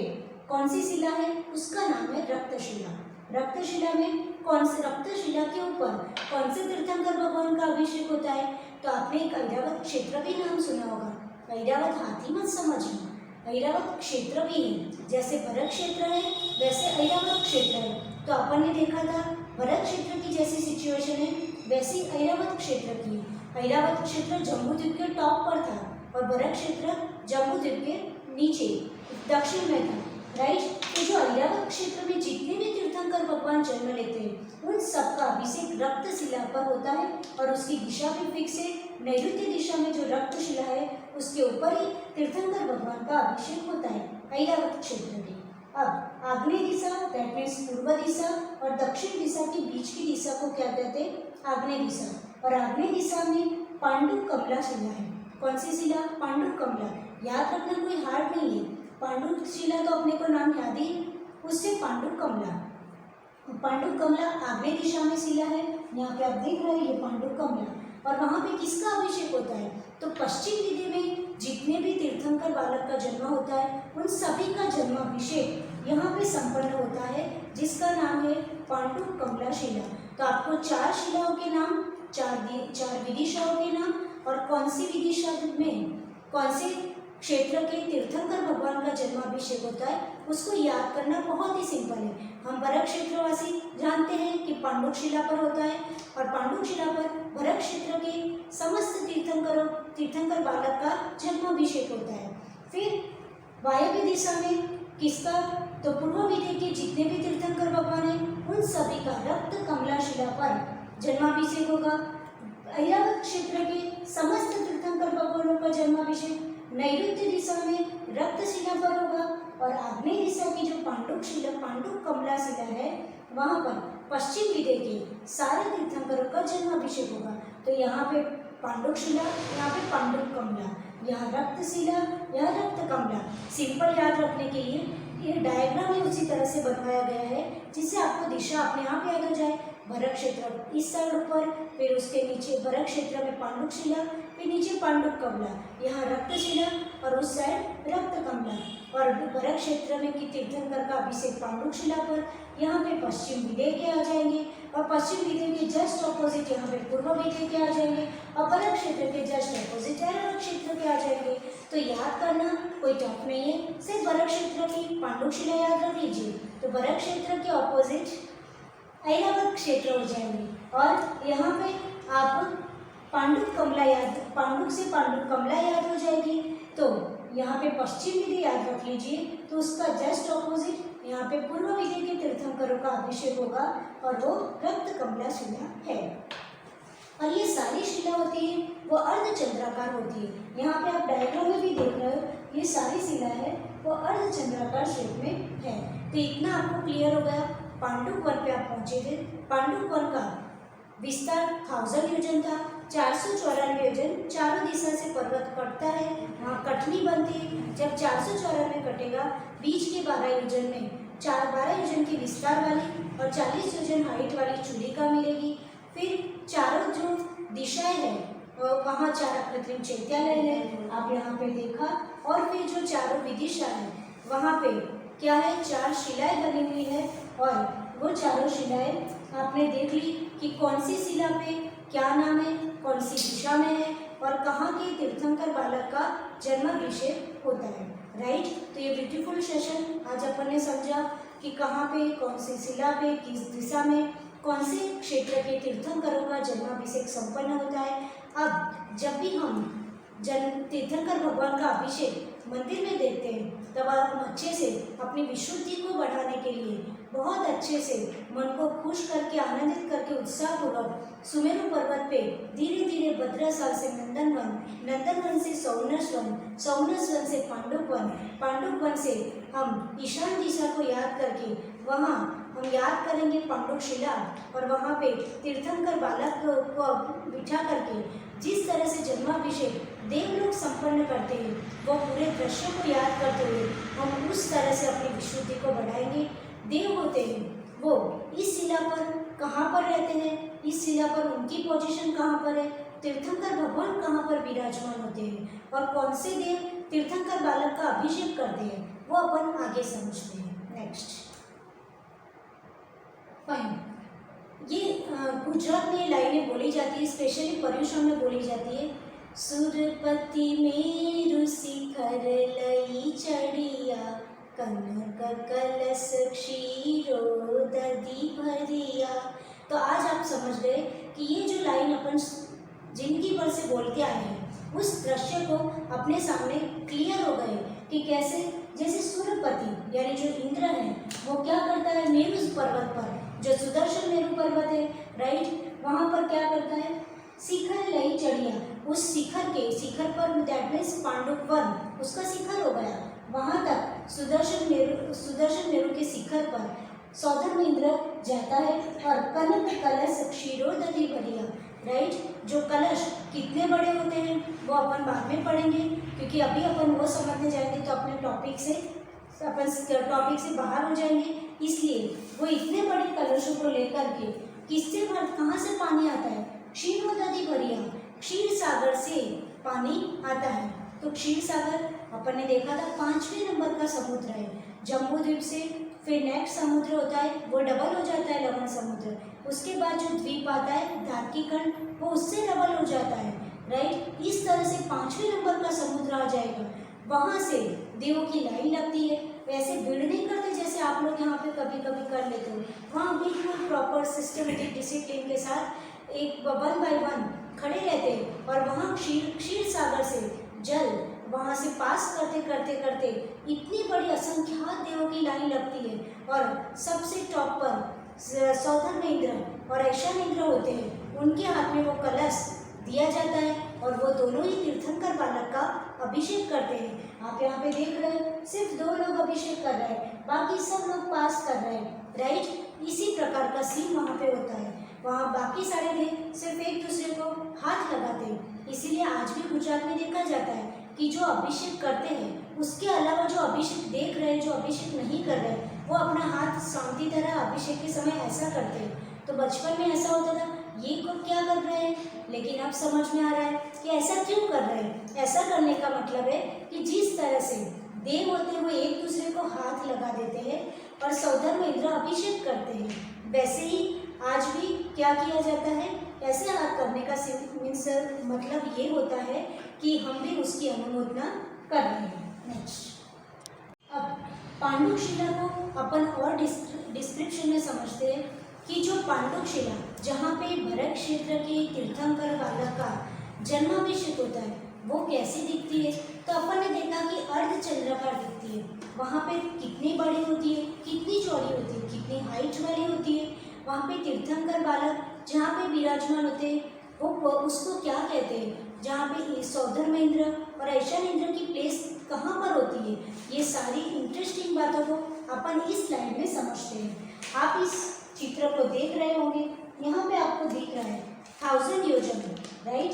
कौन सी शिला है, उसका नाम है रक्तशिला। रक्तशिला में कौन से, रक्तशिला के ऊपर कौन से तीर्थंकर भगवान का अभिषेक होता है, तो आपने एक ऐरावत क्षेत्र भी नाम सुना होगा। ऐरावत हाथी मत समझना, ऐरावत क्षेत्र भी है, जैसे भरत क्षेत्र है वैसे ऐरावत क्षेत्र है। तो अपन ने देखा था भरत क्षेत्र की जैसी सिचुएशन है वैसी ऐरावत क्षेत्र की। ऐरावत क्षेत्र जम्मू द्वीप के टॉप पर था और भरत क्षेत्र जम्मू द्वीप के नीचे दक्षिण में था, राइट। तो जो ऐरावत क्षेत्र में जितने भी तीर्थंकर भगवान जन्म लेते हैं उन सबका अभिषेक रक्तशिला पर होता है और उसकी दिशा भी फिक्स है। नैऋत्य दिशा में जो रक्तशिला है उसके ऊपर ही तीर्थंकर भगवान का अभिषेक होता है ऐरावत क्षेत्र में। अब आग्नेय दिशा दैट मीन्स पूर्व दिशा और दक्षिण दिशा के बीच की दिशा को क्या कहते हैं, आग्नेय दिशा। और आग्नेय दिशा में पांडुक कमला शिला है। कौन सी शिला, पांडुक कमला। याद रखना कोई हार्ड नहीं है, पांडुक शिला तो अपने को नाम याद ही, उससे पांडुक कमला। पांडुक कमला आग्नेय दिशा में शिला है, यहाँ पे आप देख रहे हैं ये पांडुक कमला। और वहाँ पे किसका अभिषेक होता है, तो पश्चिम विदे में जितने भी तीर्थंकर बालक का जन्म होता है उन सभी का जन्माभिषेक यहाँ पे संपन्न होता है, जिसका नाम है पांडुक कमला शिला। तो आपको चार शिलाओं के नाम, चार विदिशाओं के नाम और कौन सी विदिशा में कौन से क्षेत्र के तीर्थंकर भगवान का जन्माभिषेक होता है उसको याद करना बहुत ही सिंपल है। हम भरत क्षेत्रवासी जानते हैं कि पांडुक शिला पर होता है और पांडुक शिला पर भरत क्षेत्र के समस्त तीर्थंकर बालक का जन्माभिषेक होता है। फिर वायव्य दिशा में किसका, तो पूर्व विधि के जितने भी तीर्थंकर भगवान हैं उन सभी का रक्त कमला शिला पर जन्माभिषेक होगा। ऐरावत क्षेत्र के समस्त तीर्थंकर भगवानों का जन्माभिषेक नैऋत्य दिशा में रक्त शिला पर होगा और आग्नेय दिशा की जो पांडुक कमला शिला है वहां पर पश्चिम विधि के सारे तीर्थंकरों का जन्माभिषेक होगा। तो यहाँ पे पांडुक शिला, यहाँ पे पांडुक कमला, यहाँ रक्त शिला, यहाँ रक्त कमला। सिंपल याद रखने के लिए ये डायग्राम में उसी तरह से बनवाया गया है जिससे आपको दिशा अपने आप याद हो जाए। भरत क्षेत्र इस साइड ऊपर, फिर उसके नीचे भरत क्षेत्र में पांडुक शिला, फिर नीचे पांडुक कमला, यहाँ रक्त शिला और उस साइड रक्त कमला। और भरत क्षेत्र में कि तीर्थंकर का अभिषेक पांडुक शिला पर, यहाँ पे पश्चिम विधेय के आ जाएंगे और पश्चिम विधेय के जस्ट ऑपोजिट यहाँ पे पूर्व विधेय के आ जाएंगे और भरत क्षेत्र के जस्ट ऑपोजिट ऐरावत क्षेत्र के आ जाएंगे। तो याद करना कोई टफ नहीं है, सिर्फ भरत क्षेत्र की पांडुक शिला याद रख लीजिए। तो भरत क्षेत्र के ऑपोजिट ऐरावत क्षेत्र हो जाएंगे और यहाँ पे आप पांडुक से पांडुक कमला याद हो जाएगी। तो यहाँ पे पश्चिम विधि याद रख लीजिए, तो उसका जस्ट ऑपोजिट यहाँ पे पूर्व विधि के तीर्थंकरों का अभिषेक होगा और वो रक्त कमला शिला है। और ये सारी शिला होती है वो अर्धचंद्राकार होती है। यहाँ पे आप डायग्राम में भी देख रहे हो, ये सारी शिला है वो अर्धचंद्राकार शेप में है। तो इतना आपको क्लियर हो गया। पांडुक वन पे आप पहुंचे थे। पांडुक वन का विस्तार 1000 योजन था, 494 योजन चारों दिशा से पर्वत कटता है, वहाँ कटनी बनती है। जब 494 कटेगा, बीच के 12 योजन में 12 योजन की विस्तार वाली और 40 योजन हाइट वाली चूलिका मिलेगी। फिर चारों जो दिशाएं हैं वहाँ 4 कृत्रिम चैत्यालय है, आप यहाँ पे देखा। और फिर जो चारों विदिशा है वहाँ पे क्या है, 4 शिलाएं बनी हुई है और वो चारों शिलाएं आपने देख ली कि कौन सी शिला पे क्या नाम है, कौन सी दिशा में है और कहाँ के तीर्थंकर बालक का जन्माभिषेक होता है। राइट। तो ये ब्यूटीफुल सेशन आज अपन ने समझा कि कहाँ पे, कौन सी शिला पे, किस दिशा में, कौन से क्षेत्र के तीर्थंकरों का जन्माभिषेक संपन्न होता है। अब जब भी हम तीर्थंकर भगवान का अभिषेक मंदिर में देखते हैं तब आप अच्छे से अपनी विशुद्धि को बढ़ाने के लिए बहुत अच्छे से मन को खुश करके, आनंदित करके, उत्साहपूर्वक सुमेरु पर्वत पे धीरे धीरे भद्रसाल से नंदनवन, नंदनवन से सौनसवन, सौनसवन से पांडुकवन, पांडुकवन से हम ईशान दिशा को याद करके वहाँ हम याद करेंगे पांडुक शिला और वहाँ पे तीर्थंकर बालक को बिठा करके जिस तरह से जन्माभिषेक देवलोक संपन्न करते हैं वो पूरे दृश्य को याद करते हुए हम उस तरह से अपनी विशुद्धि को बढ़ाएंगे। देव होते हैं वो इस शिला पर कहाँ पर रहते हैं, इस शिला पर उनकी पोजीशन कहाँ पर है, तीर्थंकर भगवान कहाँ पर विराजमान होते हैं और कौन से देव तीर्थंकर बालक का अभिषेक करते हैं वो अपन आगे समझते हैं। Next fine. ये गुजरात में लाइनें बोली जाती है, स्पेशली पर्यूषण में बोली जाती है। सुरपति मेरु शिखर लई चढ़िया, कनक कलश क्षीरो दधी भरिया। तो आज आप समझ गए कि ये जो लाइन अपन जिंदगी भर से बोलते आए हैं उस दृश्य को अपने सामने क्लियर हो गए कि कैसे, जैसे सूर्यपति यानी जो इंद्र है वो क्या करता है, मेरु पर्वत पर जो सुदर्शन मेरु पर्वत है, राइट, वहाँ पर क्या करता है, शिखर लई चढ़िया, उस शिखर पर दैट मीन्स पांडुक वन उसका शिखर हो गया, वहाँ तक सुदर्शन मेरु के शिखर पर सौधर्म इंद्र जाता है और कनक कलश क्षीरोदधि भरिया, राइट, जो कलश कितने बड़े होते हैं वो अपन बाद में पढ़ेंगे क्योंकि अभी अपन वो समझने जाएंगे तो अपने टॉपिक से बाहर हो जाएंगे। इसलिए वो इतने बड़े कलशों को लेकर के किससे कहाँ से पानी आता है, क्षीरोदधि भरिया, क्षीर सागर से पानी आता है। तो क्षीर सागर अपन ने देखा था 5वें नंबर का समुद्र है, जम्बू द्वीप से फिर नेक्स्ट समुद्र होता है वो डबल हो जाता है लवण समुद्र, उसके बाद जो द्वीप आता है धारकीखंड वो उससे डबल हो जाता है, राइट। इस तरह से 5वें नंबर का समुद्र आ जाएगा, वहाँ से देवों की लाइन लगती है। वैसे भीड़ नहीं करते जैसे आप लोग यहाँ पे कभी कभी कर लेते हो, वहाँ बिल्कुल प्रॉपर सिस्टमेटिक डिसिप्लिन के साथ एक 1 by 1 खड़े रहते हैं और वहाँ क्षीर सागर से जल वहाँ से पास करते करते करते इतनी बड़ी असंख्यात देवों की लाइन लगती है और सबसे टॉप पर सौधर्म इंद्र और ऐशान इंद्र होते हैं। उनके हाथ में वो कलश दिया जाता है और वो दोनों ही तीर्थंकर बालक का अभिषेक करते हैं। आप यहाँ पे देख रहे हैं सिर्फ 2 लोग अभिषेक कर रहे हैं, बाकी सब लोग पास कर रहे हैं, राइट। इसी प्रकार का सीन वहाँ पे होता है। वहाँ बाकी सारे देव सिर्फ एक दूसरे को हाथ लगाते हैं। इसीलिए आज भी गुजरात में देखा जाता है कि जो अभिषेक करते हैं उसके अलावा जो अभिषेक देख रहे हैं, जो अभिषेक नहीं कर रहे, वो अपना हाथ शांति तरह अभिषेक के समय ऐसा करते हैं। तो बचपन में ऐसा होता था, ये को क्या कर रहे हैं, लेकिन अब समझ में आ रहा है कि ऐसा क्यों कर रहे हैं। ऐसा करने का मतलब है कि जिस तरह से देव होते हैं वो एक दूसरे को हाथ लगा देते हैं और सौधर्म इंद्र अभिषेक करते हैं, वैसे ही आज भी क्या किया जाता है, ऐसे हाथ करने का मीन्स मतलब ये होता है कि हम भी उसकी अनुमोदना कर रहे हैं। नेक्स्ट, अब पांडुक शिला को अपन और डिस्क्रिप्शन में समझते हैं कि जो पांडुक शिला जहाँ पे भरत क्षेत्र के तीर्थंकर बालक का जन्माभिषेक होता है वो कैसी दिखती है। तो अपन ने देखा कि अर्धचंद्राकार दिखती है। वहाँ पे कितनी बड़ी होती है, कितनी चौड़ी होती है, कितनी हाइट वाली होती है। वहाँ पे तीर्थंकर बालक जहाँ पे विराजमान होते हैं वो उसको क्या कहते हैं, जहाँ पे सौधर्म इंद्र और ऐशान इंद्र की प्लेस कहाँ पर होती है, ये सारी इंटरेस्टिंग बातों को अपन इस स्लाइड में समझते हैं। आप इस चित्र को देख रहे होंगे, यहाँ पे आपको दिख रहा है 1000 योजन, राइट,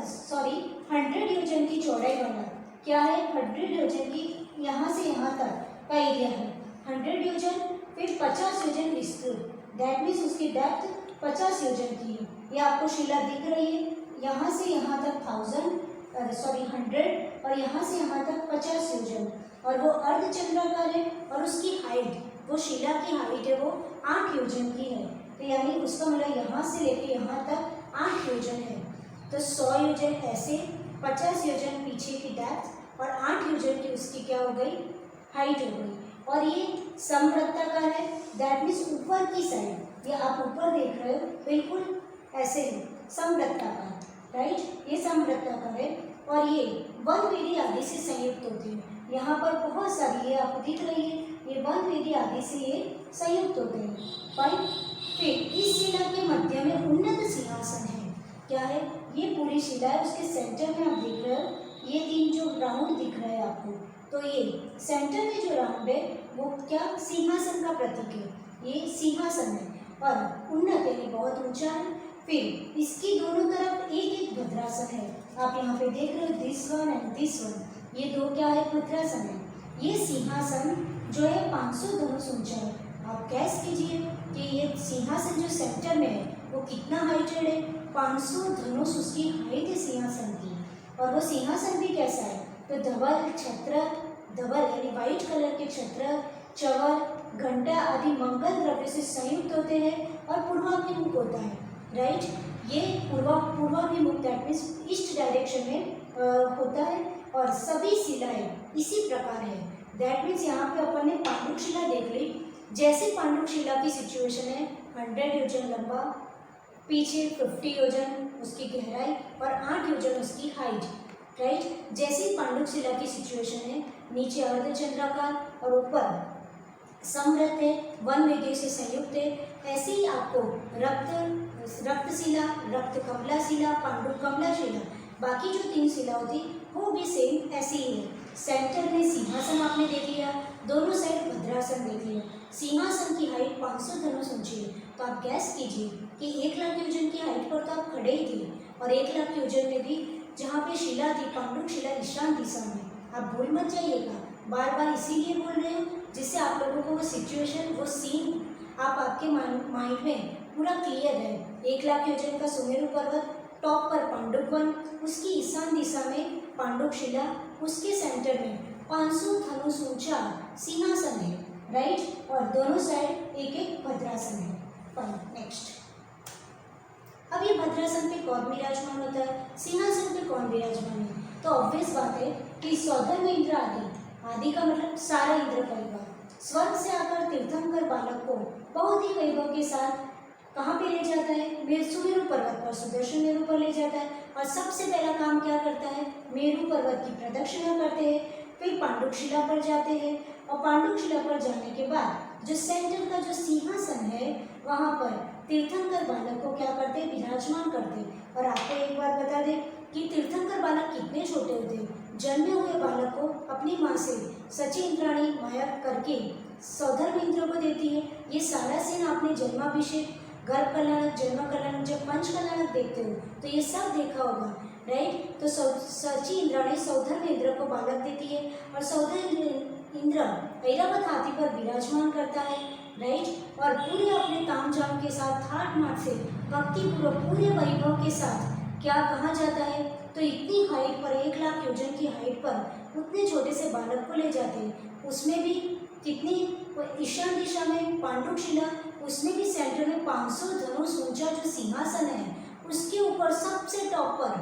सॉरी 100 योजन की चौड़ाई वाला क्या है, 100 योजन की यहाँ से यहाँ तक का एरिया है 100 योजन, फिर 50 योजन विस्तृत, दैट मीन्स उसकी डेप्थ 50 योजन की है। ये आपको शिला दिख रही है, यहाँ से यहाँ तक 100 और यहाँ से यहाँ तक 50 योजन, और वो अर्धचंद्राकार है और उसकी हाइट, वो शिला की हाइट है वो 8 योजन की है। तो यानी उसका मतलब यहाँ से लेके यहाँ तक 8 योजन है। तो 100 योजन ऐसे, 50 योजन पीछे की डेप्थ और 8 योजन की उसकी क्या हो गई, हाइट हो गई। और ये समवृत्ताकार है, दैट मीन्स ऊपर की साइड, ये आप ऊपर देख रहे हो बिल्कुल ऐसे ही समवृत्ताकार, राइट, ये समवृत्ताकार है और ये वनवेदी आदि से संयुक्त होते हैं। यहाँ पर बहुत सारी, ये आपको दिख रही है, ये वनवेदी आदि से ये संयुक्त होते हैं। फाइन, फिर इस शिला के मध्य में उन्नत सिंहासन है। क्या है, ये पूरी शिला है, उसके सेंटर में आप देख रहे हो ये 3 जो राउंड दिख रहा है आपको, तो ये सेंटर में जो राउंड है वो क्या, सिंहासन का प्रतीक है, ये सिंहासन है और उन्नत यानी बहुत ऊंचा है। फिर इसकी दोनों तरफ एक एक भद्रासन है, आप यहाँ पे देख रहे हो this one and this one, ये 2 क्या है, भद्रासन है। ये सिंहासन जो है 500 धनुष ऊंचा है। आप गैस कीजिए कि ये सिंहासन जो सेंटर में है वो कितना हाइटेड है, 500 धनुष उसकी हाइट है सिंहासन की। और वो सिंहासन भी कैसा है, तो धवल छत्र, धवल यानी वाइट कलर के छत्र, चवर, घंटा आदि मंगल द्रव्य से संयुक्त होते हैं और पूर्वाभिमुख होता है, राइट। ये पूर्वाभिमुख दैट मीन्स ईस्ट डायरेक्शन में होता है और सभी शिलाएं इसी प्रकार है। दैट मीन्स यहाँ पे अपन ने पांडुक शिला देख ली, जैसे पांडुक शिला की सिचुएशन है 100 योजन लंबा, पीछे 50 योजन उसकी गहराई और 8 योजन उसकी हाइट, राइट। जैसे पांडुक शिला की सिचुएशन है, नीचे अर्धचंद्राकार और ऊपर समृत है, वनवेदी से संयुक्त है। ऐसे ही आपको रक्तशिला, रक्त कमला शिला, पांडुक कमला शिला, बाकी जो 3 शिला होती वो भी सेम ऐसी ही है। सेंटर में सिंहासन आपने देख लिया, दोनों साइड भद्रासन देख लिया। सिंहासन की हाइट 500 धनुष ऊंची है, तो आप गैस कीजिए कि 1 लाख योजन की हाइट पर तो आप खड़े ही थे, और 1 लाख योजन में भी जहाँ पे शिला थी पांडुक शिला ईशान दिशा में, आप भूल मत जाइएगा, बार बार इसीलिए बोल रहे हो जिससे आप लोगों को वो सिचुएशन, वो सीन आप आपके माइंड में पूरा क्लियर है। 1 लाख योजन का सुमेरु पर्वत, टॉप पर पांडुक वन, उसकी ईशान दिशा में पांडुक शिला, उसके सेंटर में 500 धनुष ऊंचा सिंहासन है, राइट, और दोनों साइड एक एक भद्रासन है। नेक्स्ट, अब ये भद्रासन पे कौन विराजमान होता है, सिंहासन पे कौन विराजमान है, तो ऑब्वियस बात है कि सौधर्म इंद्र आदि, आदि का मतलब सारा इंद्र परिवार, स्वर्ग से आकर तीर्थंकर बालक को बहुत ही वैभव के साथ कहाँ पे ले जाता है, सुमेरु पर्वत पर, सुदर्शन मेरु पर ले जाता है। और सबसे पहला काम क्या करता है, मेरु पर्वत की प्रदक्षिणा करते हैं, फिर पांडुशिला पर जाते हैं। और पांडुशिला पर जाने के बाद जो सेंटर का जो सिंहासन है वहाँ पर तीर्थंकर बालक को क्या करते, विराजमान करते। और आपको एक बात बता दें कि तीर्थंकर बालक कितने छोटे होते हैं। जन्मे हुए बालक को अपनी माँ से सची इंद्राणी माया करके सौधर्म इंद्र को देती है। ये सारा सीन आपने जन्माभिषेक, गर्भ कल्याणक, जन्म कल्याणक, जब पंच कल्याणक देखते हो तो ये सब देखा होगा, राइट। तो सची इंद्राणी सौधर्म इंद्र को बालक देती है और सौधर्म इंद्र ऐरावत हाथी पर विराजमान करता है, राइट। और पूरे अपने ताम झाम के साथ, ठाट माट से, भक्ति पूर्वक, पूरे वैभव के साथ क्या कहा जाता है, तो इतनी हाइट पर, 1 लाख योजन की हाइट पर उतने छोटे से बालक को ले जाते हैं। उसमें भी कितनी, ईशान दिशा में पांडुशिला, उसमें भी सेंटर में 500 धनुष ऊंचा जो सिंहासन है उसके ऊपर सबसे टॉप पर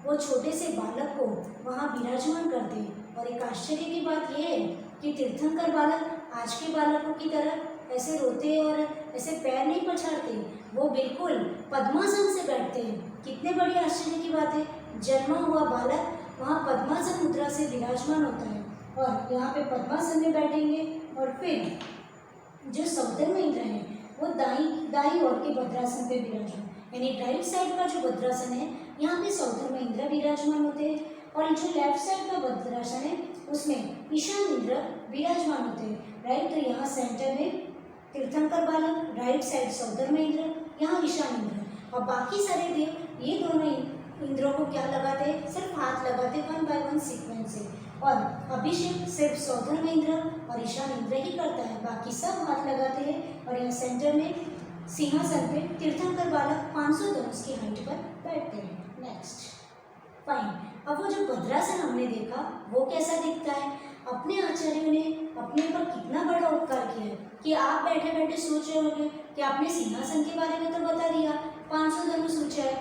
वो छोटे से बालक को वहाँ विराजमान करते हैं। और एक आश्चर्य की बात यह है कि तीर्थंकर बालक आज के बालकों की तरह ऐसे रोते और ऐसे पैर नहीं पछाड़ते, वो बिल्कुल पद्मासन से बैठते हैं। कितने बड़ी आश्चर्य की बात है, जन्मा हुआ बालक वहाँ पद्मासन मुद्रा से विराजमान होता है और यहाँ पे पद्मासन में बैठेंगे। और फिर जो सौधर्म इंद्र है वो दाई ओर के भद्रासन पे विराजमान, यानी राइट साइड का जो भद्रासन है यहाँ पे सौधर्म इंद्र विराजमान होते हैं। और जो लेफ्ट साइड का भद्रासन है उसमें ईशान इंद्र विराजमान होते हैं, राइट। तो यहाँ सेंटर में तीर्थंकर बालक, राइट साइड सौधर्म इंद्र, यहाँ ईशान इंद्र। और बाकी सारे देव ये दोनों इंद्रों को क्या लगाते हैं, सिर्फ हाथ लगाते, 1 बाय 1 सीक्वेंस से। और अभिषेक सिर्फ सौधर्म इंद्र और ईशान इंद्र ही करता है, बाकी सब हाथ लगाते हैं। और यहाँ सेंटर में सिंहासन पे तीर्थंकर बालक 500 धनुष की हाइट पर बैठते हैं। Next, fine. अब वो जो भद्रासन हमने देखा वो कैसा दिखता है, अपने आचार्यों ने अपने ऊपर कितना बड़ा उपकार किया है कि आप बैठे बैठे सोच रहे होंगे कि आपने सिंहासन के बारे में तो बता दिया, 500 धनुष ऊंचा है,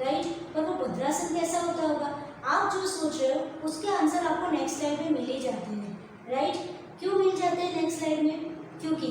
राइट। पर वो भद्रासन कैसा होता होगा, आप जो सोच रहे हो उसके आंसर आपको नेक्स्ट स्लाइड में मिल ही जाते हैं, राइट। क्यों मिल जाते हैं नेक्स्ट स्लाइड में, क्योंकि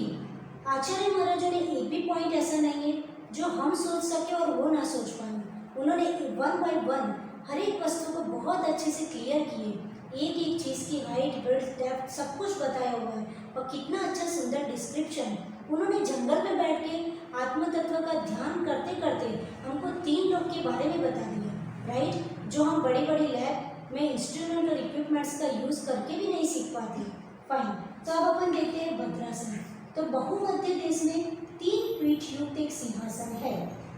आचार्य महाराजों ने एक भी पॉइंट ऐसा नहीं है जो हम सोच सके और वो ना सोच पाए। उन्होंने 1 बाय 1 हर एक वस्तु को बहुत अच्छे से क्लियर किए, एक एक चीज़ की हाइट, विड्थ, डेप्थ सब कुछ बताया हुआ है। और कितना अच्छा सुंदर डिस्क्रिप्शन, उन्होंने जंगल में बैठ के आत्म तत्व का ध्यान करते करते हमको 3 लोग के बारे में बता दिया, राइट, जो हम बड़ी बड़ी लैब में इंस्ट्रूमेंट और इक्विपमेंट्स का यूज़ करके भी नहीं सीख पाते। फाइन, तो अब अपन देखते हैं भद्रासन। तो बहुमध्य देश में 3 पीठ युक्त एक सिंहासन है।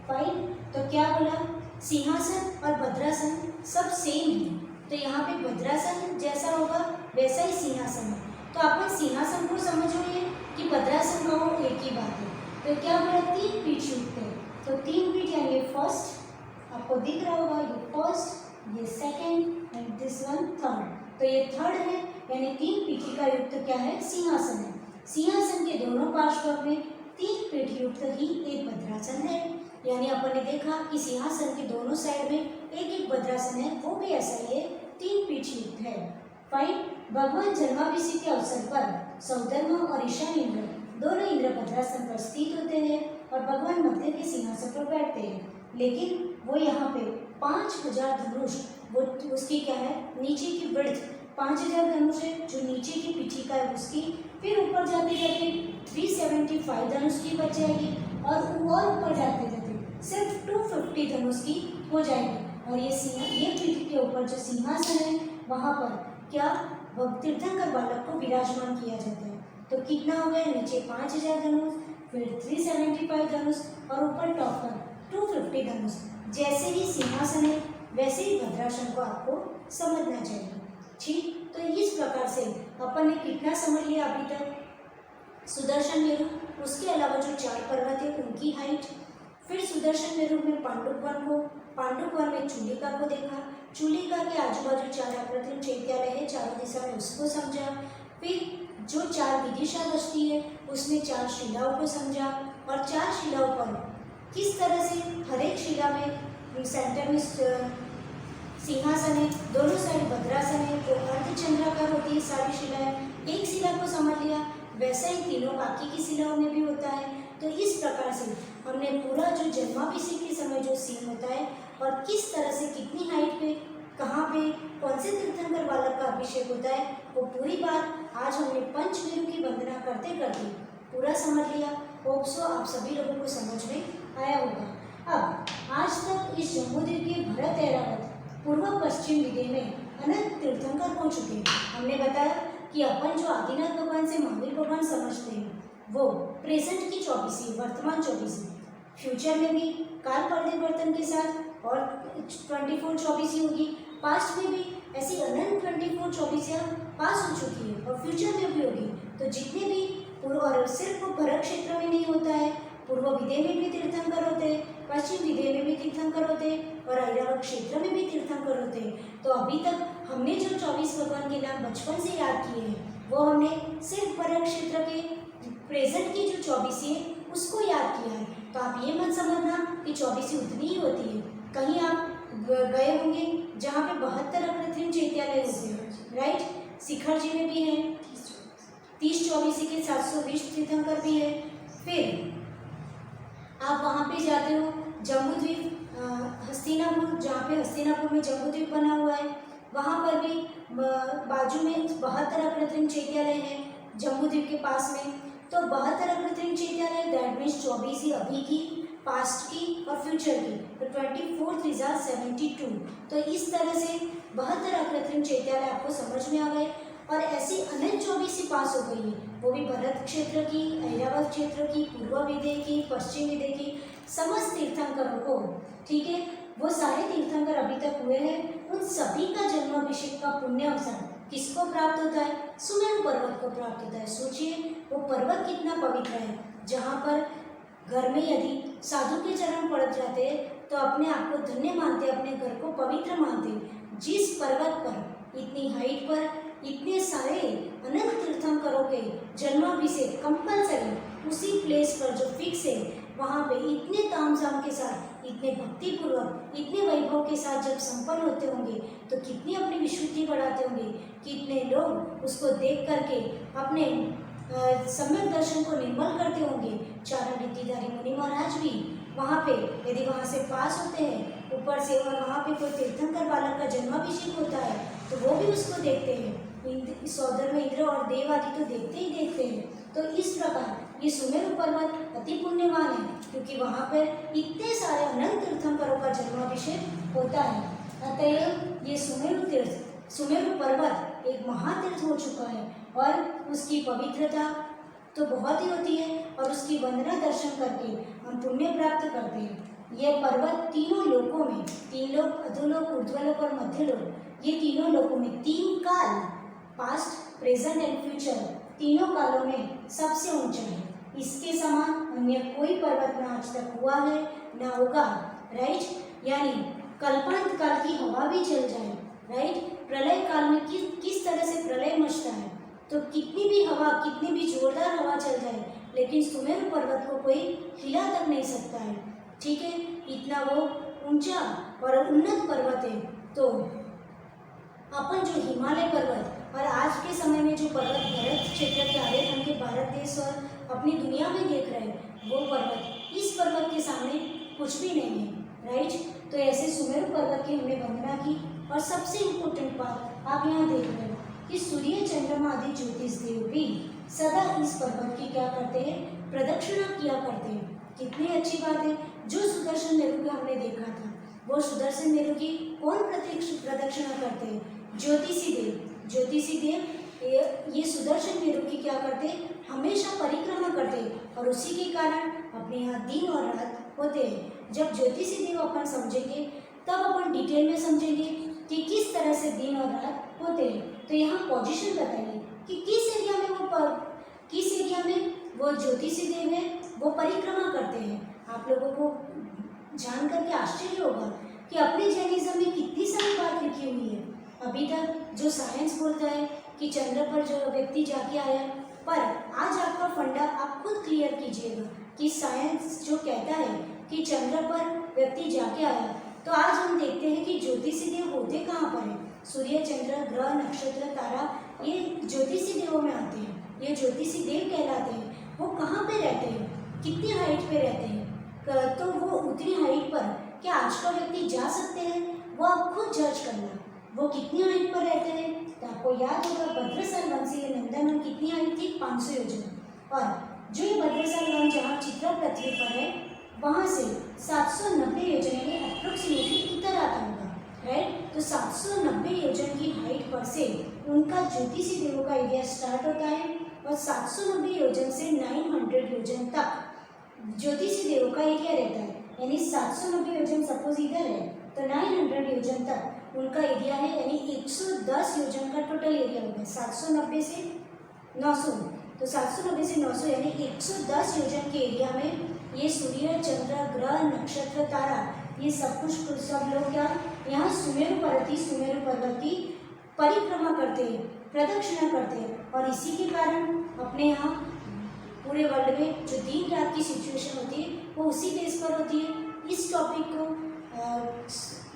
फाइन, तो क्या बोला, सिंहासन और भद्रासन सब सेम है। तो यहाँ पे भद्रासन जैसा होगा वैसा ही सिंहासन है। तो अपन सिंहासन को समझ रहे हैं कि भद्रासन का वो एक ही बात है। तो क्या बोला, 3 पीठ युक्त है। तो 3 पीठ यानी ये फर्स्ट, आपको दिख रहा होगा, ये फर्स्ट, ये second and this one third. तो ये थर्ड है, यानी 3 पीठिका युक्त क्या है, सिंहासन है। सिंहासन के दोनों पार्श्व में 3 पीठ युक्त ही एक भद्रासन है। यानी अपन ने देखा कि सिंहासन के दोनों साइड में एक एक भद्रासन है, वो भी ऐसा ही है, 3 पीठ युक्त है। फाइन, भगवान जन्माभिषेक के अवसर पर सौधर्म और ईशान इंद्र दोनों इंद्र भद्रासन पर स्थित होते हैं और भगवान मध्य के सिंहासन पर बैठते हैं। लेकिन वो यहाँ पे 5000 धनुष, वो उसकी क्या है, नीचे की विड्थ 5000 धनुष है, जो नीचे की पीठिका है उसकी। फिर ऊपर जाते जाते 375 धनुष की बच जाएगी और ऊपर जाते जाते सिर्फ 250 धनुष की हो जाएगी। और ये पीठ के ऊपर जो सिंहासन है वहाँ पर क्या तीर्थंकर बालक को विराजमान किया जाता है। तो कितना हो गया, नीचे 5000 धनुष, फिर 375 धनुष और ऊपर टॉप पर 250 धनुष। जैसे ही सिंहासन है वैसे ही भद्रासन को आपको समझना चाहिए। ठीक, तो इस प्रकार से अपन ने कितना समझ लिया अभी तक, सुदर्शन मेरु, उसके अलावा जो 4 पर्वत है उनकी हाइट, फिर सुदर्शन मेरु में पांडुपवन में चूलिका को देखा, चूलिका के आजू बाजू 4 अप्रतिम चैत्यालय है चारों दिशा में, उसको समझा। फिर जो 4 विदिशा बस्ती है उसमें 4 शिलाओं को समझा और 4 शिलाओं पर किस तरह से हर एक शिला में सेंटर में सिंहासन है, दोनों साइड भद्रासन है, जो अर्धचंद्राकार होती है सारी शिलाएं। एक शिला को समझ लिया, वैसा ही तीनों बाकी की शिलाओं में भी होता है। तो इस प्रकार से हमने पूरा जो जन्माभिषेक के समय जो सीन होता है और किस तरह से कितनी हाइट पे कहाँ पे कौन से तीर्थंकर बालक का अभिषेक होता है वो पूरी बात आज हमने पंचमेरु की वंदना करते करते पूरा समझ लिया। होप सो आप सभी लोगों को समझ में आया होगा। अब आज तक इस जम्बूद्वीप के भरत ऐरावत पूर्व पश्चिम विदेह में अनंत तीर्थंकर हो चुके हैं। हमने बताया कि अपन जो आदिनाथ भगवान से महावीर भगवान समझते हैं वो प्रेजेंट की 24 वर्तमान 24 फ्यूचर में भी काल परिवर्तन के साथ और 24 होगी, पास्ट में भी ऐसी अनंत 24 पास हो चुकी है और फ्यूचर में भी होगी। तो जितने भी पूर्व और सिर्फ भरत क्षेत्र में नहीं होता है, पूर्व विदेह में भी तीर्थंकर होते हैं, पश्चिम विदेह में भी तीर्थंकर होते हैं और ऐरावत क्षेत्र में भी तीर्थंकर होते हैं। तो अभी तक हमने जो 24 भगवान के नाम बचपन से याद किए हैं वो हमने सिर्फ भरत क्षेत्र के प्रेजेंट की जो 24 है उसको याद किया है। तो आप ये मत समझना कि 24 उतनी ही होती है। कहीं आप गए होंगे जहाँ पे 72 कृत्रिम चैत्यालय होते हैं, राइट। शिखर जी में भी है 30-24 के 720 तीर्थंकर भी है। फिर आप वहाँ पे जाते हो जम्बूद्वीप हस्तिनापुर, जहाँ पे हस्तिनापुर में जम्बूद्वीप बना हुआ है, वहाँ पर भी बाजू में 72 कृत्रिम चैत्यालय है जम्बूद्वीप के पास में। तो 72 कृत्रिम चैत्यालय दैट मीन्स 24 ही अभी की, पास्ट की और फ्यूचर की। तो 24 3 72। तो इस तरह से 72 कृत्रिम चैत्यालय आपको समझ में आ गए और ऐसी अनंत 24 पास हो गई है, वो भी भरत क्षेत्र की, ऐरावत क्षेत्र की, पूर्व विदेह की, पश्चिम विदेह की, समस्त तीर्थंकरों को, ठीक है। वो सारे तीर्थंकर अभी तक हुए हैं, उन सभी का जन्माभिषेक का पुण्य अवसर किसको प्राप्त होता है? सुमेरु पर्वत को प्राप्त होता है। सोचिए वो पर्वत कितना पवित्र है, जहाँ पर घर में यदि साधु के चरण पड़ जाते हैं तो अपने आप को धन्य मानते, अपने घर को पवित्र मानते। जिस पर्वत पर इतनी हाइट पर इतने सारे अनंत तीर्थंकरों के जन्माभिषेक कंपल्सरी, उसी प्लेस पर जो फिक्स है वहाँ पे इतने तामझाम के साथ, इतने भक्तिपूर्वक, इतने वैभव के साथ जब संपन्न होते होंगे तो कितनी अपनी विशुद्धि बढ़ाते होंगे, कितने लोग उसको देख करके अपने सम्यक दर्शन को निर्मल करते होंगे। चारण रीतिधारी मुनि महाराज भी वहाँ पे यदि वहाँ से पास होते हैं ऊपर से और वहाँ पे कोई तीर्थंकर बालक का जन्माभिषेक होता है तो वो भी उसको देखते हैं। सौदर में इंद्र और देव आदि तो देखते ही देखते हैं। तो इस प्रकार ये सुमेरु पर्वत अति पुण्यवान है क्योंकि वहाँ पर इतने सारे अनंत तीर्थंकरों का जन्माभिषेक होता है। अतएव ये सुमेरु पर्वत एक महातीर्थ हो चुका है और उसकी पवित्रता तो बहुत ही होती है और उसकी वंदना दर्शन करके हम पुण्य प्राप्त करते हैं। यह पर्वत तीनों लोकों में, 3 लोक, अधोलोक, ऊर्ध्वलोक और मध्यलोक, ये तीनों लोकों में 3 काल, पास्ट, प्रेजेंट एंड फ्यूचर, तीनों कालों में सबसे ऊंचा है। इसके समान अन्य कोई पर्वत न आज तक हुआ है न होगा, राइट। यानी कल्पांत काल की हवा भी चल जाए, राइट, प्रलय काल में किस तरह से प्रलय मचता है तो कितनी भी हवा, कितनी भी जोरदार हवा चल जाए लेकिन सुमेरु पर्वत को कोई हिला तक नहीं सकता है, ठीक है। इतना वो ऊंचा और उन्नत पर्वत है। तो अपन जो हिमालय पर्वत और आज के समय में जो पर्वत भरत क्षेत्र के आधे खंड के भारत देश और अपनी दुनिया में देख रहे हैं वो पर्वत, इस पर्वत के सामने कुछ भी नहीं है, राइट। तो ऐसे सुमेरु पर्वत की हमने वंदना की। और सबसे इम्पोर्टेंट बात आप यहाँ देख रहे हो कि सूर्य, चंद्रमा आदि ज्योतिष देव भी सदा इस पर्वत की क्या करते हैं? प्रदक्षिणा किया करते हैं। कितनी अच्छी बात है। जो सुदर्शन मेरु का हमने देखा था वो सुदर्शन मेरु की कौन प्रदक्षिणा करते हैं? ज्योतिषी देव। ज्योतिषी देव ये सुदर्शन मेरु की क्या करते हैं? हमेशा परिक्रमा करते हैं और उसी के कारण अपने यहाँ दिन और रात होते हैं। जब ज्योतिषी देव अपन समझेंगे तब अपन डिटेल में समझेंगे कि किस तरह से दिन और रात होते हैं। तो यहाँ पोजीशन बताइए कि किस एरिया में वो ज्योतिषी देव है वो परिक्रमा करते हैं। आप लोगों को जान करके आश्चर्य होगा कि अपने जैनिज्म में कितनी सारी बात लिखी हुई है। अभी तक जो साइंस बोलता है कि चंद्र पर जो व्यक्ति जाके आया, पर आज आपका फंडा आप खुद क्लियर कीजिएगा कि साइंस जो कहता है कि चंद्र पर व्यक्ति जाके आया, तो आज हम देखते हैं कि ज्योतिषी देव होते कहाँ पर हैं? सूर्य, चंद्र, ग्रह, नक्षत्र, तारा, ये ज्योतिषी देवों में आते हैं। ये ज्योतिषी देव कहलाते हैं। वो कहाँ पे रहते हैं? कितनी हाइट पे रहते हैं, तो वो उतनी हाइट पर क्या आज का व्यक्ति जा सकते हैं, वो आप खुद जज करना। वो कितनी हाइट पर रहते हैं, तो आपको याद होगा भद्रसाल वन से नंदनवन कितनी हाइट थी, 500 योजन। और जो ये भद्रसाल वन जहाँ चित्रा पृथ्वी पर है, वहाँ से 790 योजन यानी अप्रोक्सीमेटली इधर आता होगा, राइट। तो 790 योजन की हाइट पर से उनका ज्योतिषी देवों का एरिया स्टार्ट होता है और 790 योजन से 900 योजन तक ज्योतिषी देवों का एरिया रहता है। यानी 790 योजन सपोज इधर है तो 900 योजन तक उनका एरिया है, यानी 110 योजन का टोटल एरिया होगा। 790 से 900, तो 790 से 900 यानी 110 योजन के एरिया में ये सूर्य, चंद्र, ग्रह, नक्षत्र, तारा, ये सब कुछ सब लोग क्या यहाँ सुमेरु पर्वत की परिक्रमा करते हैं, प्रदक्षिणा करते हैं। और इसी के कारण अपने यहाँ पूरे वर्ल्ड में जो दिन रात की सिचुएशन होती है वो उसी बेस पर होती है। इस टॉपिक को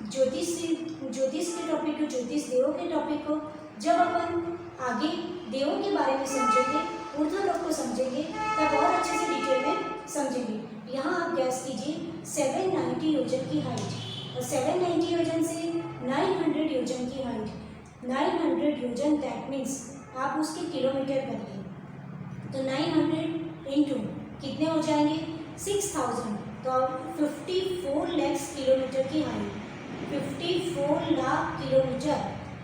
ज्योतिष के टॉपिक को, ज्योतिष देवों के टॉपिक को जब अपन आगे देवों के बारे में समझेंगे, ऊर्ध्व लोक को समझेंगे, तब और अच्छे से डिटेल में समझेंगे। यहाँ आप गैस कीजिए 790 योजन की हाइट, और 790 योजन से 900 योजन की हाइट, 900 योजन दैट मीन्स आप उसके किलोमीटर करिए, तो 900 इंटू कितने हो जाएंगे 6000, तो 54 लाख किलोमीटर की height, 54 lakh kilometre,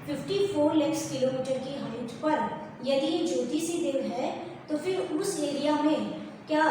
54 lakh kilometre की हाइट पर यदि ये ज्योतिषी देव है, तो फिर उस एरिया में क्या